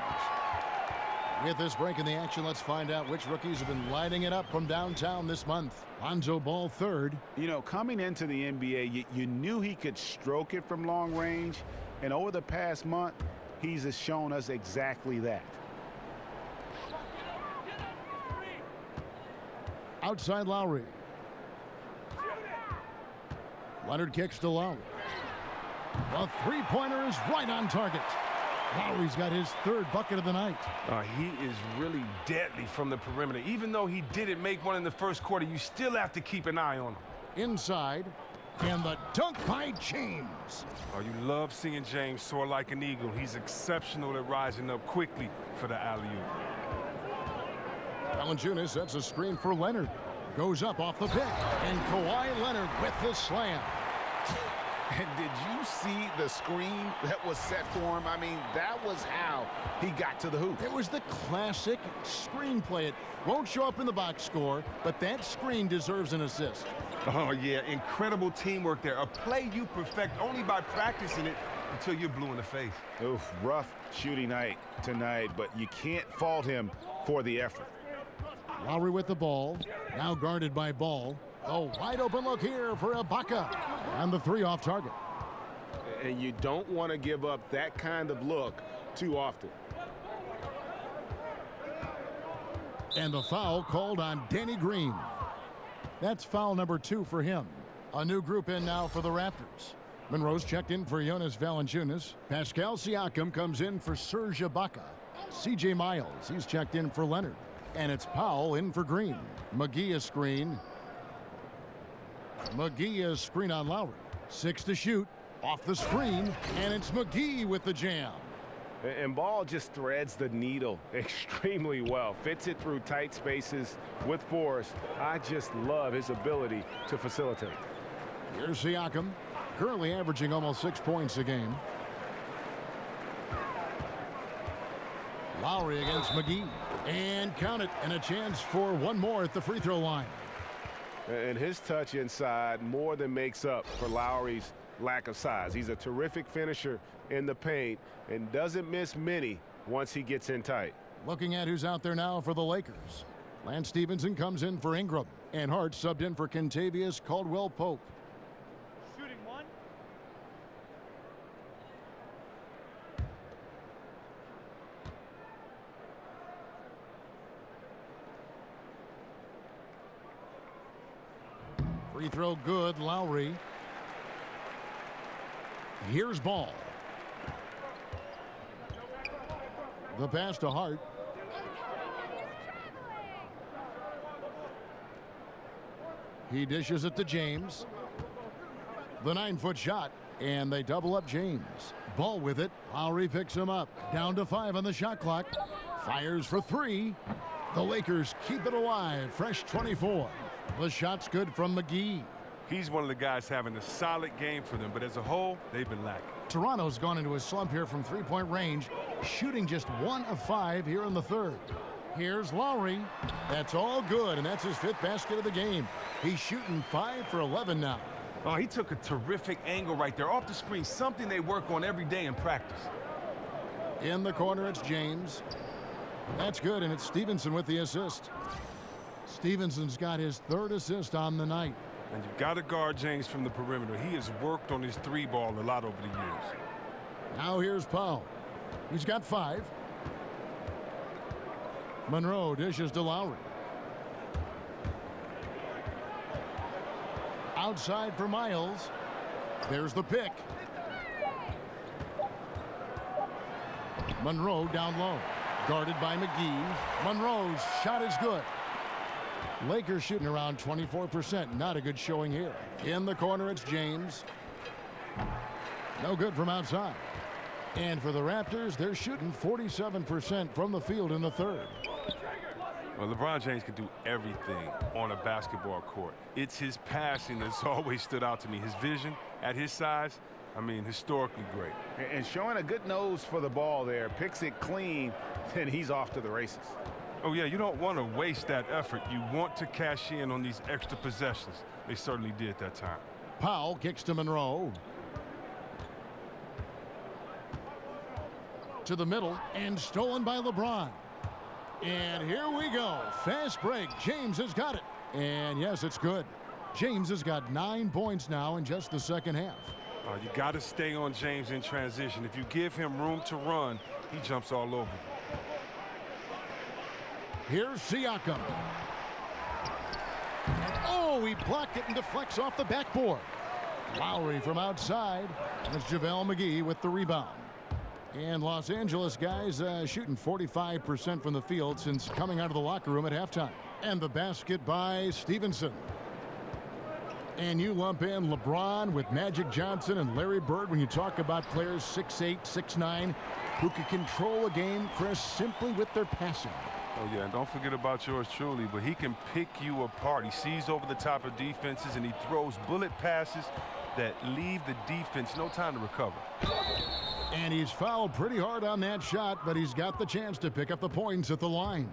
With this break in the action, let's find out which rookies have been lighting it up from downtown this month. Lonzo Ball third. You know, coming into the NBA, you knew he could stroke it from long range, and over the past month, he's shown us exactly that. Outside Lowry. Leonard kicks to Lowry. The three-pointer is right on target. Lowry's got his third bucket of the night. He is really deadly from the perimeter. Even though he didn't make one in the first quarter, you still have to keep an eye on him. Inside, and the dunk by James. Oh, you love seeing James soar like an eagle. He's exceptional at rising up quickly for the alley-oop. Valanciunas sets a screen for Leonard. Goes up off the pick. And Kawhi Leonard with the slam. And did you see the screen that was set for him? I mean, that was how he got to the hoop. It was the classic screen play. It won't show up in the box score, but that screen deserves an assist. Oh, yeah, incredible teamwork there. A play you perfect only by practicing it until you're blue in the face. Oof, rough shooting night tonight, but you can't fault him for the effort. Lowry with the ball, now guarded by Ball. Oh, wide open look here for Ibaka. And the three off target. And you don't want to give up that kind of look too often. And the foul called on Danny Green. That's foul number 2 for him. A new group in now for the Raptors. Monroe's checked in for Jonas Valanciunas. Pascal Siakam comes in for Serge Ibaka. C.J. Miles, he's checked in for Leonard. And it's Powell in for Green. McGee a screen. McGee is screen on Lowry. 6 to shoot. Off the screen. And it's McGee with the jam. And Ball just threads the needle extremely well. Fits it through tight spaces with force. I just love his ability to facilitate. Here's Siakam. Currently averaging almost 6 points a game. Lowry against McGee. And count it. And a chance for one more at the free throw line. And his touch inside more than makes up for Lowry's lack of size. He's a terrific finisher in the paint and doesn't miss many once he gets in tight. Looking at who's out there now for the Lakers. Lance Stevenson comes in for Ingram. And Hart subbed in for Kentavious Caldwell-Pope. Shooting one. Free throw good, Lowry. Here's Ball. The pass to Hart. He dishes it to James. The 9-foot shot, and they double up James. Ball with it. Lowry picks him up. Down to 5 on the shot clock. Fires for 3. The Lakers keep it alive. Fresh 24. The shot's good from McGee. He's one of the guys having a solid game for them, but as a whole, they've been lacking. Toronto's gone into a slump here from three-point range, shooting just 1 of 5 here in the third. Here's Lowry. That's all good, and that's his 5th basket of the game. He's shooting 5 for 11 now. Oh, he took a terrific angle right there off the screen, something they work on every day in practice. In the corner, it's James. That's good, and it's Stevenson with the assist. Stevenson's got his 3rd assist on the night. And you've got to guard James from the perimeter. He has worked on his 3-ball a lot over the years. Now here's Powell. He's got 5. Monroe dishes to Lowry. Outside for Miles. There's the pick. Monroe down low. Guarded by McGee. Monroe's shot is good. Lakers shooting around 24%. Not a good showing here. In the corner, it's James. No good from outside. And for the Raptors, they're shooting 47% from the field in the third. Well, LeBron James can do everything on a basketball court. It's his passing that's always stood out to me. His vision at his size, I mean, historically great. And showing a good nose for the ball there. Picks it clean, then he's off to the races. Oh, yeah, you don't want to waste that effort. You want to cash in on these extra possessions. They certainly did that time. Powell kicks to Monroe. To the middle, and stolen by LeBron. And here we go. Fast break. James has got it. And yes, it's good. James has got 9 points now in just the second half. You got to stay on James in transition. If you give him room to run, he jumps all over. Here's Siakam. And oh, he blocked it and deflects off the backboard. Lowry from outside. That's JaVale McGee with the rebound. And Los Angeles guys shooting 45% from the field since coming out of the locker room at halftime. And the basket by Stevenson. And you lump in LeBron with Magic Johnson and Larry Bird when you talk about players 6'8", 6'9", who can control a game, Chris, simply with their passing. Oh, yeah, and don't forget about yours truly, but he can pick you apart. He sees over the top of defenses, and he throws bullet passes that leave the defense no time to recover. And he's fouled pretty hard on that shot, but he's got the chance to pick up the points at the line.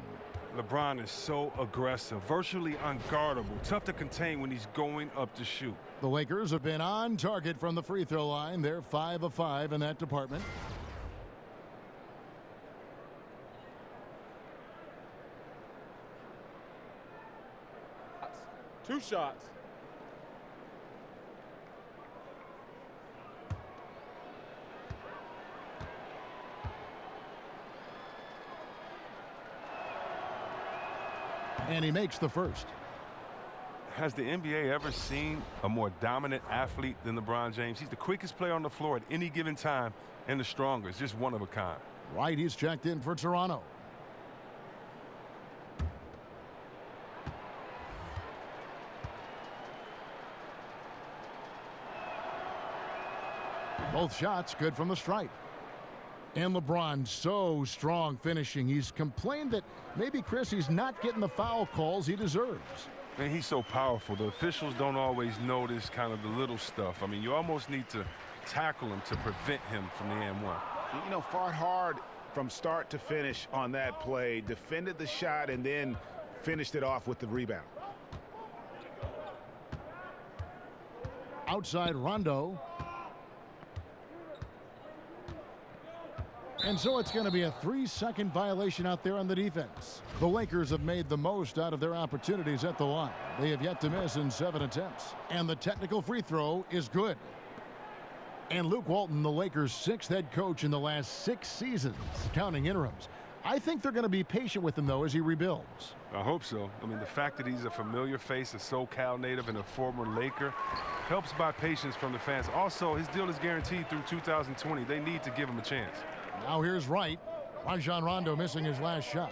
LeBron is so aggressive, virtually unguardable, tough to contain when he's going up to shoot. The Lakers have been on target from the free throw line. They're 5 of 5 in that department. Two shots. And he makes the first. Has the NBA ever seen a more dominant athlete than LeBron James? He's the quickest player on the floor at any given time and the strongest, just one of a kind. Right, he's checked in for Toronto. Both shots good from the stripe. And LeBron so strong finishing. He's complained that maybe, Chris, he's not getting the foul calls he deserves. Man, he's so powerful. The officials don't always notice kind of the little stuff. I mean, you almost need to tackle him to prevent him from the and one. You know, fought hard from start to finish on that play, defended the shot, and then finished it off with the rebound. Outside Rondo. And so it's going to be a 3-second violation out there on the defense. The Lakers have made the most out of their opportunities at the line. They have yet to miss in 7 attempts. And the technical free throw is good. And Luke Walton, the Lakers' 6th head coach in the last 6 seasons, counting interims. I think they're going to be patient with him, though, as he rebuilds. I hope so. I mean, the fact that he's a familiar face, a SoCal native, and a former Laker helps buy patience from the fans. Also, his deal is guaranteed through 2020. They need to give him a chance. Now here's Wright. Rajon Rondo missing his last shot.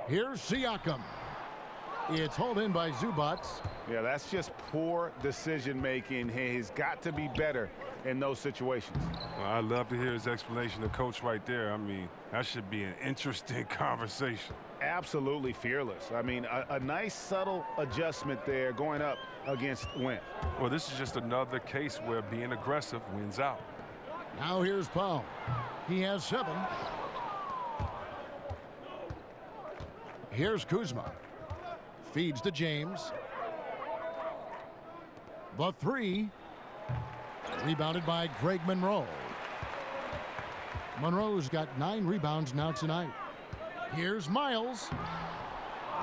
Here's Siakam. It's hauled in by Zubac. Yeah, that's just poor decision-making. He's got to be better in those situations. Well, I'd love to hear his explanation of Coach right there. I mean, that should be an interesting conversation. Absolutely fearless. I mean, a nice subtle adjustment there going up against Wentz. Well, this is just another case where being aggressive wins out. Now here's Paul. He has 7. Here's Kuzma. Feeds to James. The 3. Rebounded by Greg Monroe. Monroe's got 9 rebounds now tonight. Here's Miles.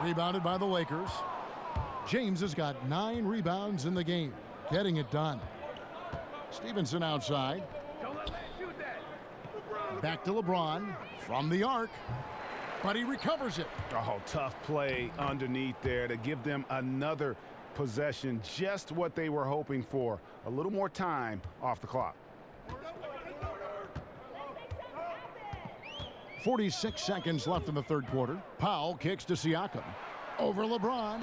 Rebounded by the Lakers. James has got 9 rebounds in the game. Getting it done. Stevenson outside. Back to LeBron from the arc, but he recovers it. Oh, tough play underneath there to give them another possession, just what they were hoping for. A little more time off the clock. 46 seconds left in the third quarter. Powell kicks to Siakam. Over LeBron,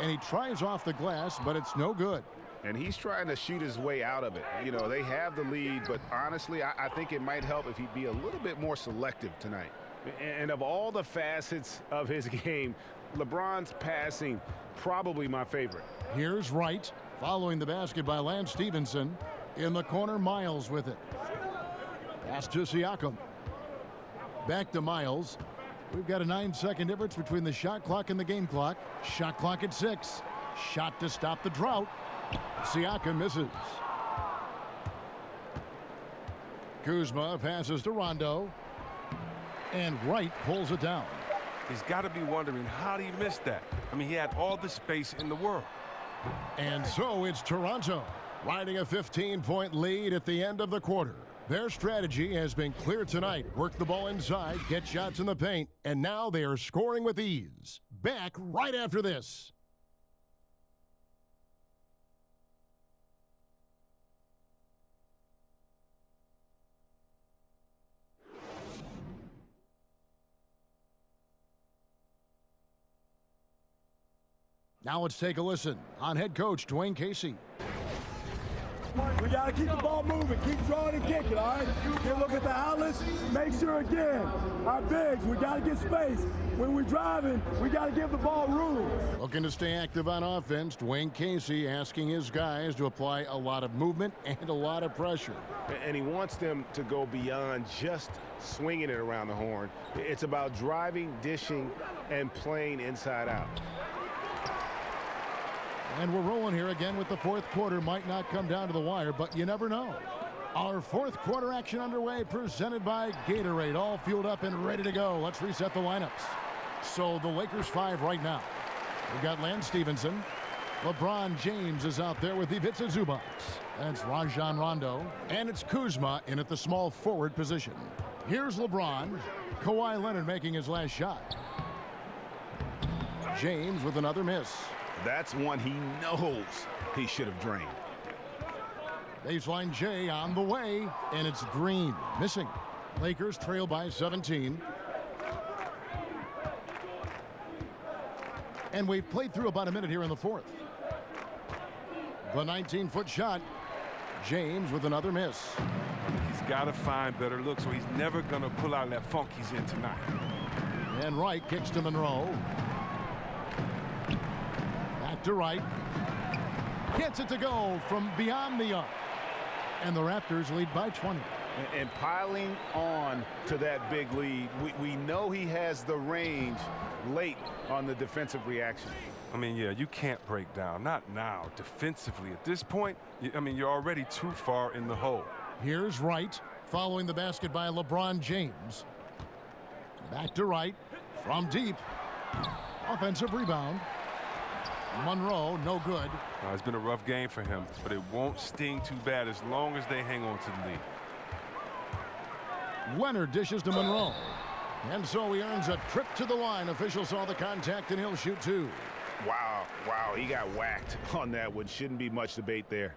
and he tries off the glass, but it's no good. And he's trying to shoot his way out of it. You know, they have the lead, but honestly, I think it might help if he'd be a little bit more selective tonight. And of all the facets of his game, LeBron's passing, probably my favorite. Here's Wright, following the basket by Lance Stevenson. In the corner, Miles with it. Pass to Siakam. Back to Miles. We've got a 9-second difference between the shot clock and the game clock. Shot clock at 6. Shot to stop the drought. Siakam misses. Kuzma passes to Rondo. And Wright pulls it down. He's got to be wondering, how did he miss that? I mean, he had all the space in the world. And so it's Toronto riding a 15-point lead at the end of the quarter. Their strategy has been clear tonight. Work the ball inside, get shots in the paint, and now they are scoring with ease. Back right after this. Now let's take a listen on head coach Dwayne Casey. We got to keep the ball moving. Keep drawing and kicking, all right? Get a look at the outlets. Make sure, again, our bigs, we got to get space. When we're driving, we got to give the ball room. Looking to stay active on offense, Dwayne Casey asking his guys to apply a lot of movement and a lot of pressure. And he wants them to go beyond just swinging it around the horn. It's about driving, dishing, and playing inside out. And we're rolling here again with the fourth quarter. Might not come down to the wire, but you never know. Our fourth quarter action underway, presented by Gatorade. All fueled up and ready to go. Let's reset the lineups. So the Lakers 5 right now. We've got Lance Stevenson. LeBron James is out there with Ivica Zubac. That's Rajon Rondo. And it's Kuzma in at the small forward position. Here's LeBron. Kawhi Leonard making his last shot. James with another miss. That's one he knows he should have drained. Baseline J on the way, and it's Green missing. Lakers trail by 17. And we've played through about a minute here in the fourth. The 19-foot shot. James with another miss. He's got to find better looks, so he's never going to pull out that funk he's in tonight. And Wright kicks to Monroe. Back to Wright. Gets it to go from beyond the arc. And the Raptors lead by 20. And piling on to that big lead, we know he has the range late on the defensive reaction. I mean, yeah, you can't break down. Not now. Defensively, at this point, I mean, you're already too far in the hole. Here's Wright, following the basket by LeBron James. Back to Wright, from deep. Offensive rebound. Monroe, no good. It's been a rough game for him, but it won't sting too bad as long as they hang on to the lead. Leonard dishes to Monroe. And so he earns a trip to the line. Officials saw the contact, and he'll shoot two. Wow, he got whacked on that one. Shouldn't be much debate there.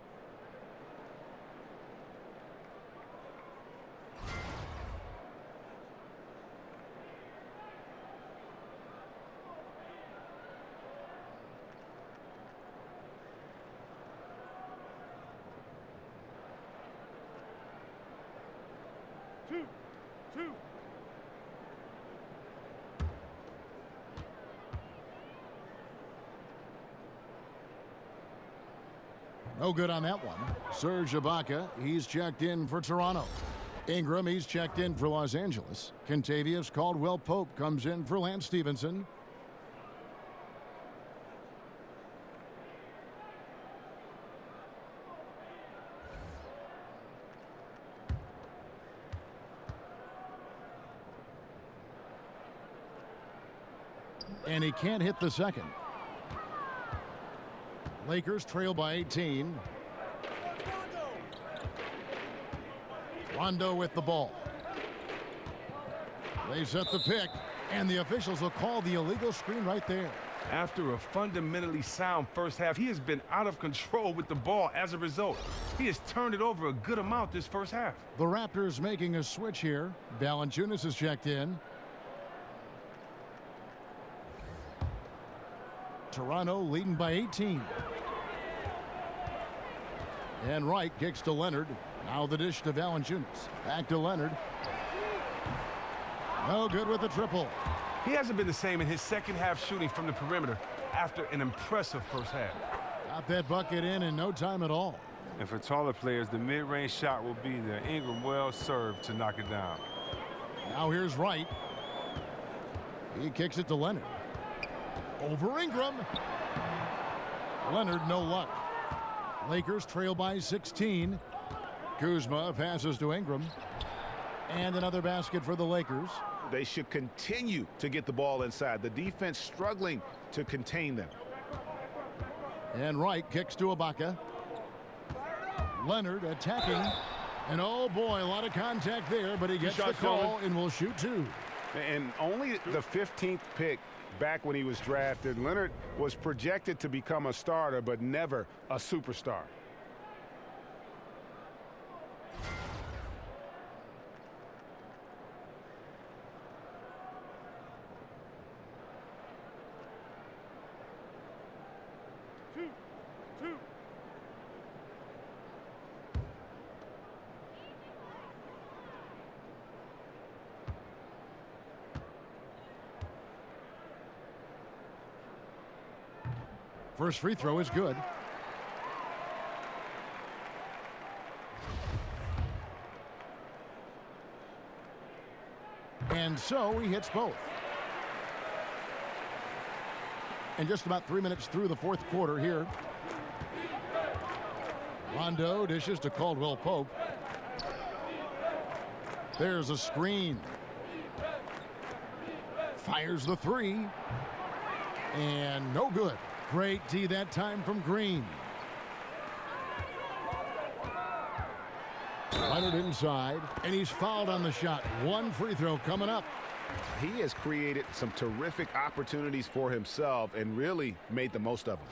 Two. No good on that one. Serge Ibaka, he's checked in for Toronto. Ingram, he's checked in for Los Angeles. Kentavious Caldwell-Pope comes in for Lance Stevenson. And he can't hit the second. Lakers trail by 18. Rondo with the ball. They set the pick, and the officials will call the illegal screen right there. After a fundamentally sound first half, he has been out of control with the ball as a result. He has turned it over a good amount this first half. The Raptors making a switch here. Valanciunas is checked in. Toronto leading by 18. And Wright kicks to Leonard. Now the dish to Valanciunas. Back to Leonard. No good with the triple. He hasn't been the same in his second half shooting from the perimeter after an impressive first half. Got that bucket in no time at all. And for taller players, the mid-range shot will be there. Ingram well served to knock it down. Now here's Wright. He kicks it to Leonard. Over Ingram. Leonard, no luck. Lakers trail by 16. Kuzma passes to Ingram. And another basket for the Lakers. They should continue to get the ball inside. The defense struggling to contain them. And Wright kicks to Ibaka. Leonard attacking. And oh boy, a lot of contact there, but he gets the call and will shoot two. And only the 15th pick back when he was drafted. Leonard was projected to become a starter, but never a superstar. First free throw is good. And so he hits both. And just about 3 minutes through the fourth quarter here. Rondo dishes to Caldwell Pope. There's a screen. Fires the three. And no good. Great D that time from Green. Leonard inside, and he's fouled on the shot. One free throw coming up. He has created some terrific opportunities for himself and really made the most of them.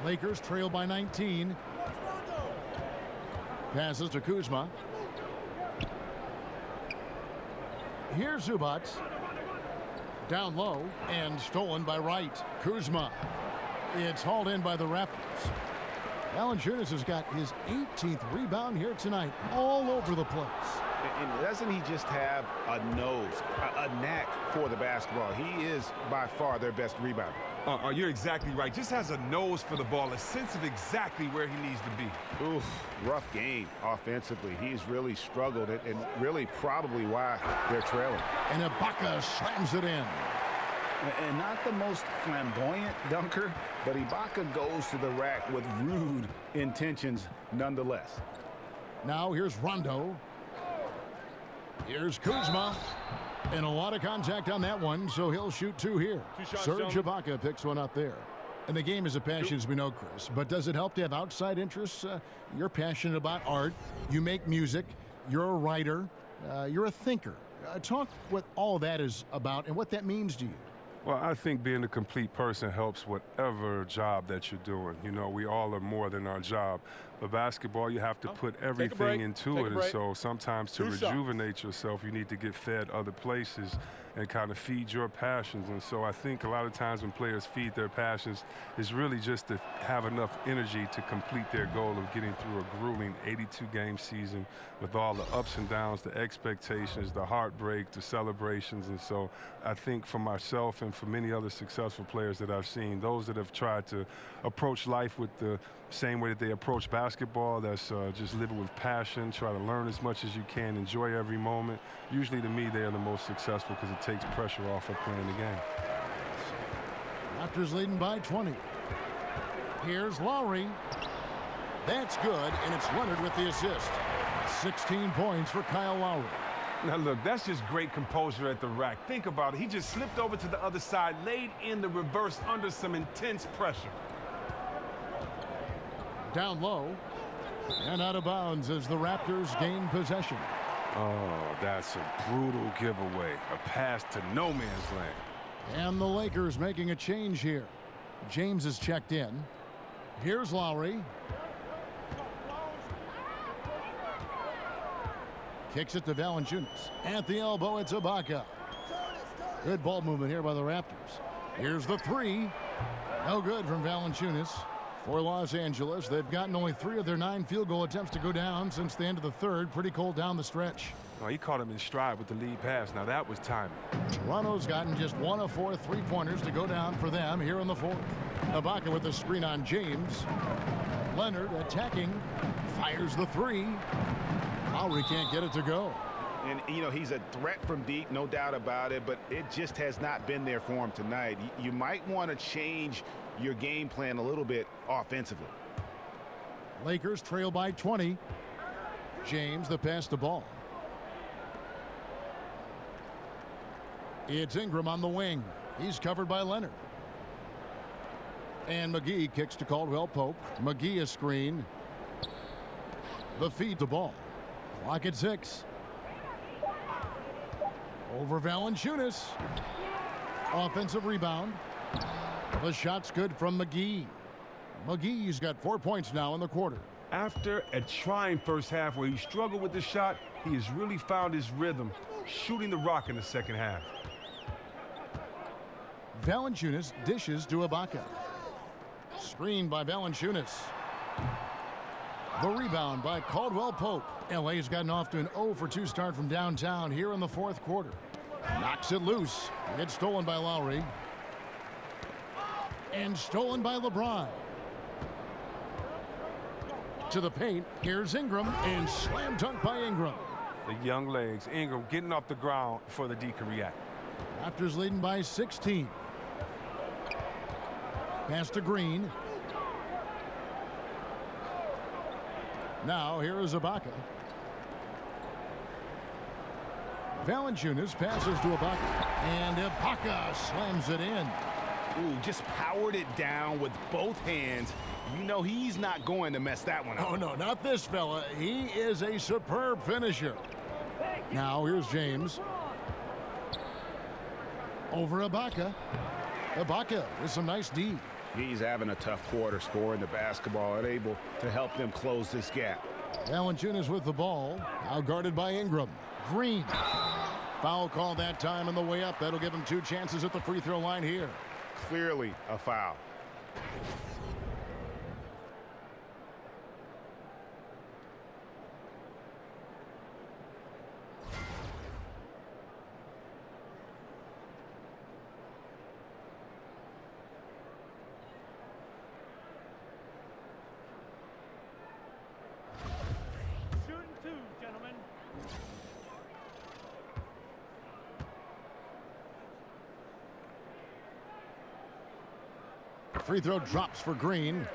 Lakers trail by 19. Passes to Kuzma. Here's Zubac. Down low and stolen by Wright. Kuzma. It's hauled in by the Raptors. Valanciunas has got his 18th rebound here tonight, all over the place. And doesn't he just have a nose, a knack for the basketball? He is by far their best rebounder. You're exactly right. Just has a nose for the ball, a sense of exactly where he needs to be. Oof, rough game offensively. He's really struggled and really probably why they're trailing. And Ibaka slams it in. And not the most flamboyant dunker, but Ibaka goes to the rack with rude intentions nonetheless. Now here's Rondo. Here's Kuzma. And a lot of contact on that one, so he'll shoot two here. Serge Ibaka picks one up there. And the game is a passion, as we know, Chris. But does it help to have outside interests? You're passionate about art. You make music. You're a writer. You're a thinker. Talk what all of that is about and what that means to you. Well, I think being a complete person helps whatever job that you're doing. You know, we all are more than our job. But basketball, you have to put everything into it. And so sometimes to rejuvenate yourself, you need to get fed other places and kind of feed your passions. And so I think a lot of times when players feed their passions, it's really just to have enough energy to complete their goal of getting through a grueling 82-game season with all the ups and downs, the expectations, the heartbreak, the celebrations. And so I think for myself and for many other successful players that I've seen, those that have tried to approach life with the same way that they approach basketball, that's just living with passion, try to learn as much as you can, enjoy every moment. Usually to me, they are the most successful because it takes pressure off of playing the game. Raptors leading by 20. Here's Lowry. That's good, and it's Leonard with the assist. 16 points for Kyle Lowry. Now look, that's just great composure at the rack. Think about it. He just slipped over to the other side, laid in the reverse under some intense pressure. Down low and out of bounds as the Raptors gain possession. Oh, that's a brutal giveaway. A pass to no man's land. And the Lakers making a change here. James is checked in. Here's Lowry. Kicks it to Valanciunas. At the elbow, it's Ibaka. Good ball movement here by the Raptors. Here's the three. No good from Valanciunas. For Los Angeles, they've gotten only 3 of their 9 field goal attempts to go down since the end of the third. Pretty cold down the stretch. Oh, he caught him in stride with the lead pass. Now that was timing. Toronto's gotten just 1 of 4 3-pointers to go down for them here in the fourth. Ibaka with the screen on James. Leonard attacking. Fires the three. Lowry can't get it to go. And, you know, he's a threat from deep, no doubt about it, but it just has not been there for him tonight. You might want to change your game plan a little bit offensively. Lakers trail by 20. James, the pass to ball. It's Ingram on the wing. He's covered by Leonard. And McGee kicks to Caldwell Pope. McGee a screen. The feed to ball. Clock at 6. Over Valanciunas. Offensive rebound. The shot's good from McGee. McGee's got 4 points now in the quarter. After a trying first half where he struggled with the shot, he has really found his rhythm, shooting the rock in the second half. Valanciunas dishes to Ibaka. Screened by Valanciunas. The rebound by Caldwell Pope. LA's gotten off to an 0 for 2 start from downtown here in the fourth quarter. Knocks it loose. It's stolen by Lowry. And stolen by LeBron. To the paint. Here's Ingram. And slam dunk by Ingram. The young legs. Ingram getting off the ground before the D can react. Raptors leading by 16. Pass to Green. Now here is Ibaka. Valanciunas passes to Ibaka. And Ibaka slams it in. Ooh, just powered it down with both hands. You know he's not going to mess that one up. Oh, no, not this fella. He is a superb finisher. Now here's James. Over Ibaka. Ibaka with some nice D. He's having a tough quarter scoring the basketball and able to help them close this gap. Valanciunas with the ball. Now guarded by Ingram. Green. Foul call that time on the way up. That'll give him 2 chances at the free throw line here. Clearly a foul. Free throw drops for Green.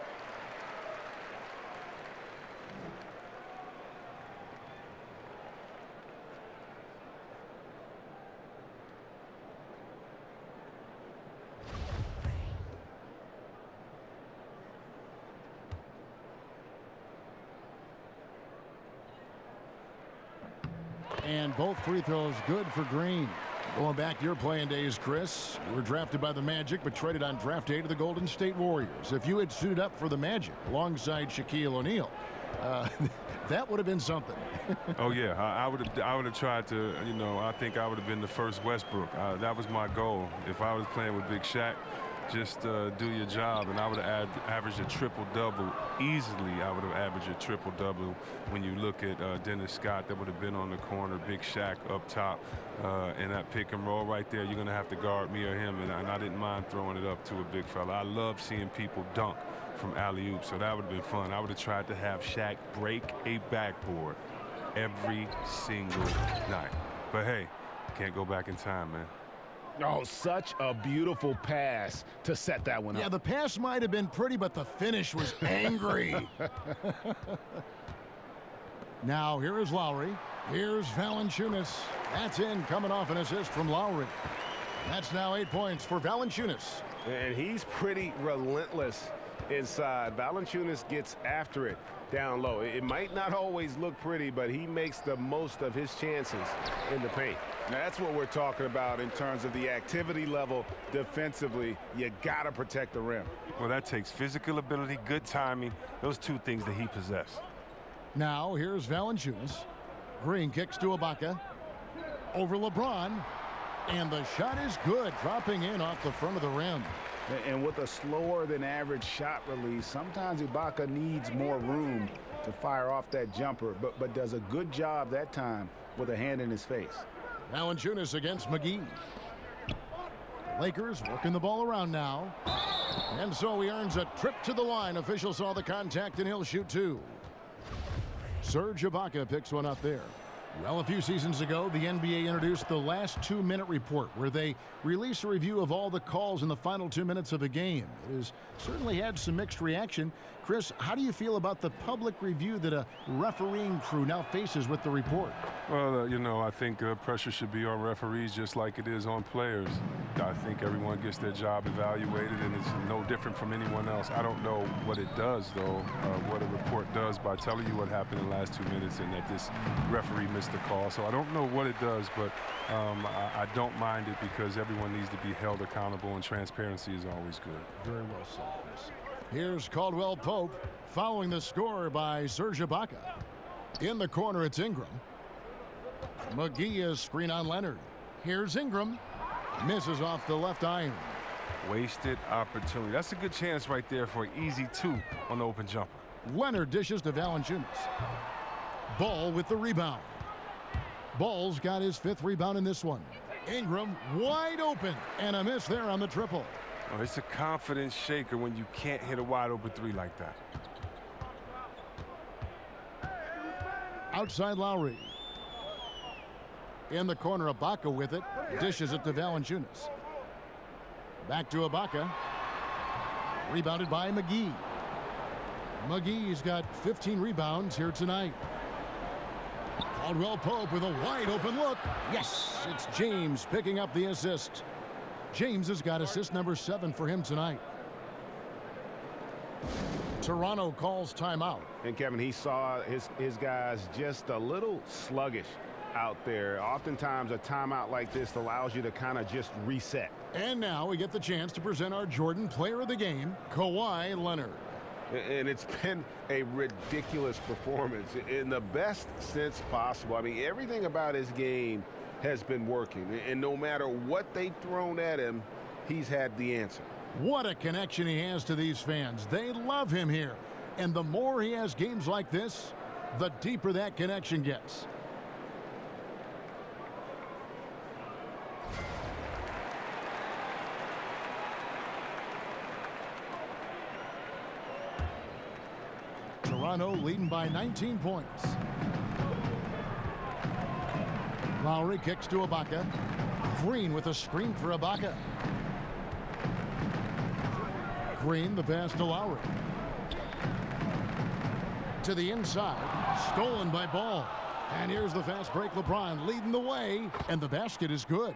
And both free throws good for Green. Going back to your playing days, Chris, you were drafted by the Magic but traded on draft day to the Golden State Warriors. If you had suited up for the Magic alongside Shaquille O'Neal, that would have been something. Oh yeah, I would have tried to. You know, I think I would have been the first Westbrook. That was my goal. If I was playing with Big Shaq, just do your job, and I would have averaged a triple-double easily. I would have averaged a triple-double. When you look at Dennis Scott, that would have been on the corner, Big Shaq up top, and that pick and roll right there. You're gonna have to guard me or him, and I didn't mind throwing it up to a big fella. I love seeing people dunk from alley-oop, so that would have been fun. I would have tried to have Shaq break a backboard every single night. But hey, can't go back in time, man. Oh, such a beautiful pass to set that one up. Yeah, the pass might have been pretty, but the finish was angry. Now, here is Lowry. Here's Valanciunas. That's in, coming off an assist from Lowry. That's now 8 points for Valanciunas. And he's pretty relentless inside. Valanciunas gets after it down low. It might not always look pretty, but he makes the most of his chances in the paint. Now, that's what we're talking about in terms of the activity level defensively. You got to protect the rim. Well, that takes physical ability, good timing, those 2 things that he possesses. Now, here's Valanciunas. Green kicks to Ibaka. Over LeBron. And the shot is good, dropping in off the front of the rim. And with a slower than average shot release, sometimes Ibaka needs more room to fire off that jumper, but does a good job that time with a hand in his face. Valanciunas against McGee. Lakers working the ball around now. And so he earns a trip to the line. Official saw the contact and he'll shoot 2. Serge Ibaka picks one up there. Well, a few seasons ago, the NBA introduced the last 2-minute report, where they release a review of all the calls in the final 2 minutes of a game. It has certainly had some mixed reaction. Chris, how do you feel about the public review that a refereeing crew now faces with the report? Well, you know, I think pressure should be on referees just like it is on players. I think everyone gets their job evaluated, and it's no different from anyone else. I don't know what it does, though, what a report does by telling you what happened in the last 2 minutes and that this referee missed the call. So I don't know what it does, but I don't mind it because everyone needs to be held accountable, and transparency is always good. Very well said, Chris. Here's Caldwell Pope following the score by Serge Ibaka. In the corner, it's Ingram. McGee is screen on Leonard. Here's Ingram. Misses off the left iron. Wasted opportunity. That's a good chance right there for an easy 2 on the open jumper. Leonard dishes to Valanciunas. Ball with the rebound. Ball's got his 5th rebound in this one. Ingram wide open, and a miss there on the triple. Oh, it's a confidence shaker when you can't hit a wide open 3 like that. Outside Lowry. In the corner, Ibaka with it. Dishes it to Valanciunas. Back to Ibaka. Rebounded by McGee. McGee's got 15 rebounds here tonight. Caldwell Pope with a wide open look. Yes, it's James picking up the assist. James has got assist number 7 for him tonight. Toronto calls timeout. And Kevin, he saw his guys just a little sluggish out there. Oftentimes a timeout like this allows you to kind of just reset. And now we get the chance to present our Jordan Player of the Game, Kawhi Leonard. And it's been a ridiculous performance in the best sense possible. I mean, everything about his game has been working. And no matter what they've thrown at him, he's had the answer. What a connection he has to these fans. They love him here. And the more he has games like this, the deeper that connection gets. Toronto leading by 19 points. Lowry kicks to Ibaka. Green with a screen for Ibaka. Green, the pass to Lowry. To the inside. Stolen by Ball. And here's the fast break. LeBron leading the way. And the basket is good.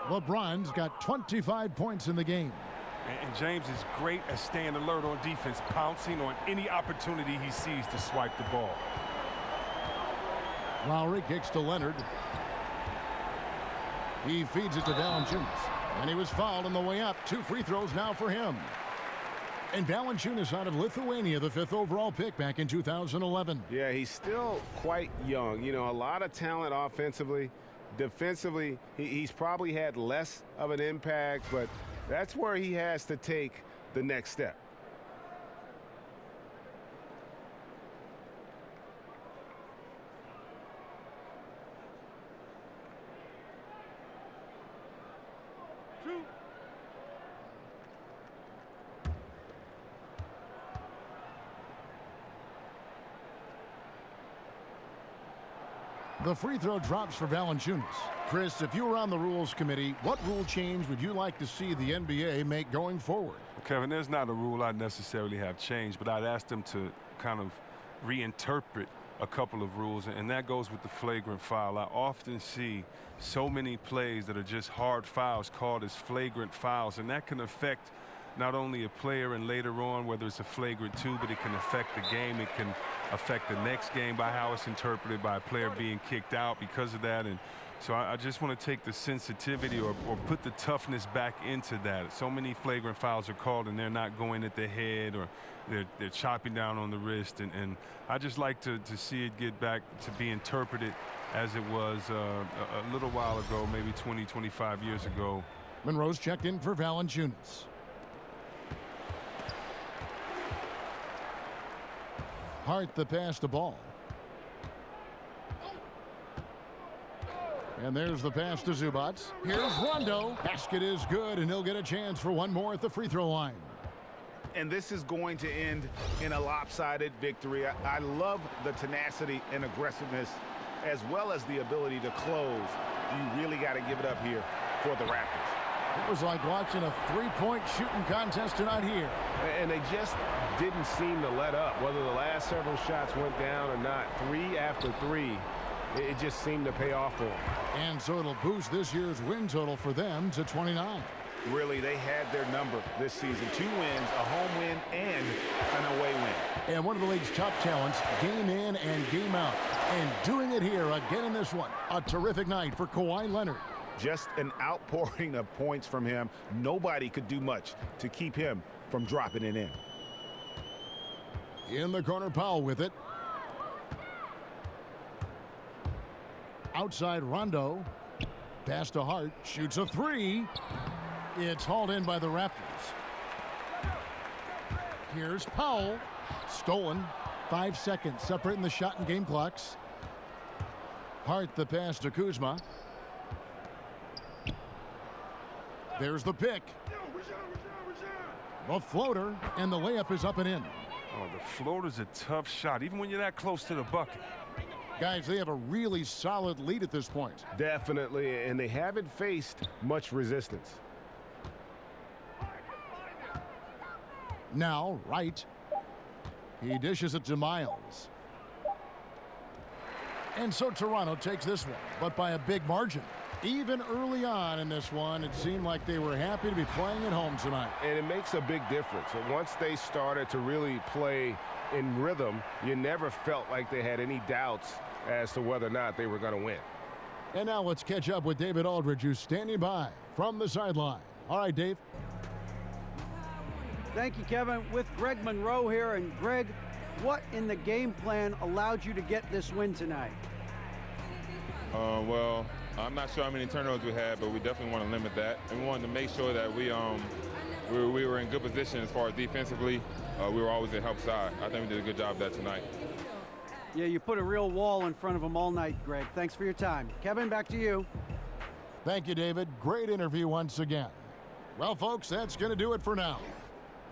LeBron's got 25 points in the game. And James is great at staying alert on defense, pouncing on any opportunity he sees to swipe the ball. Lowry kicks to Leonard. He feeds it to Valanciunas. And he was fouled on the way up. 2 free throws now for him. And Valanciunas out of Lithuania, the 5th overall pick back in 2011. Yeah, he's still quite young. You know, a lot of talent offensively. Defensively, he's probably had less of an impact, but that's where he has to take the next step. The free throw drops for Valanciunas. Chris, if you were on the rules committee, what rule change would you like to see the NBA make going forward? Well, Kevin, there's not a rule I'd necessarily have changed, but I'd ask them to kind of reinterpret a couple of rules, and that goes with the flagrant foul. I often see so many plays that are just hard fouls called as flagrant fouls, and that can affect not only a player and later on whether it's a flagrant 2, but it can affect the game. It can affect the next game by how it's interpreted by a player being kicked out because of that. And so I just want to take the sensitivity or put the toughness back into that. So many flagrant fouls are called and they're not going at the head or they're chopping down on the wrist. And I just like to see it get back to be interpreted as it was a little while ago, maybe 20, 25 years ago. Monroe's checked in for Valanciunas. Hart the pass to Ball. And there's the pass to Zubac. Here's Rondo. Basket is good, and he'll get a chance for one more at the free throw line. And this is going to end in a lopsided victory. I love the tenacity and aggressiveness as well as the ability to close. You really got to give it up here for the Raptors. It was like watching a three-point shooting contest tonight here. And they just didn't seem to let up. Whether the last several shots went down or not, 3 after 3, it just seemed to pay off for them. And so it'll boost this year's win total for them to 29. Really, they had their number this season. 2 wins, a home win, and an away win. And one of the league's top talents, game in and game out. And doing it here again in this one. A terrific night for Kawhi Leonard. Just an outpouring of points from him. Nobody could do much to keep him from dropping it in. In the corner, Powell with it. Outside Rondo. Pass to Hart. Shoots a 3. It's hauled in by the Raptors. Here's Powell. Stolen. 5 seconds separating the shot and game clocks. Hart the pass to Kuzma. There's the pick. The floater, and the layup is up and in. Oh, the floater's a tough shot, even when you're that close to the bucket. Guys, they have a really solid lead at this point. Definitely, and they haven't faced much resistance. Now, Wright. He dishes it to Miles. And so Toronto takes this one, but by a big margin. Even early on in this one, it seemed like they were happy to be playing at home tonight. And it makes a big difference. And once they started to really play in rhythm, you never felt like they had any doubts as to whether or not they were going to win. And now let's catch up with David Aldridge, who's standing by from the sideline. All right, Dave. Thank you, Kevin. With Greg Monroe here. And Greg, what in the game plan allowed you to get this win tonight? Well, I'm not sure how many turnovers we had, but we definitely want to limit that. And we wanted to make sure that we were in good position as far as defensively. We were always at help side. I think we did a good job of that tonight. Yeah, you put a real wall in front of them all night, Greg. Thanks for your time. Kevin, back to you. Thank you, David. Great interview once again. Well, folks, that's going to do it for now.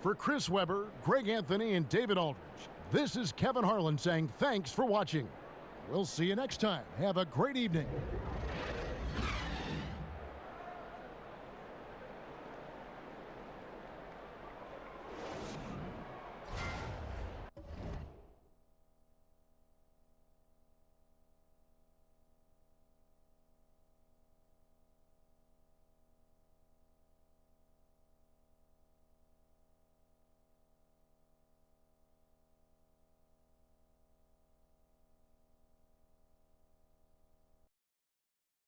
For Chris Webber, Greg Anthony, and David Aldridge, this is Kevin Harlan saying thanks for watching. We'll see you next time. Have a great evening.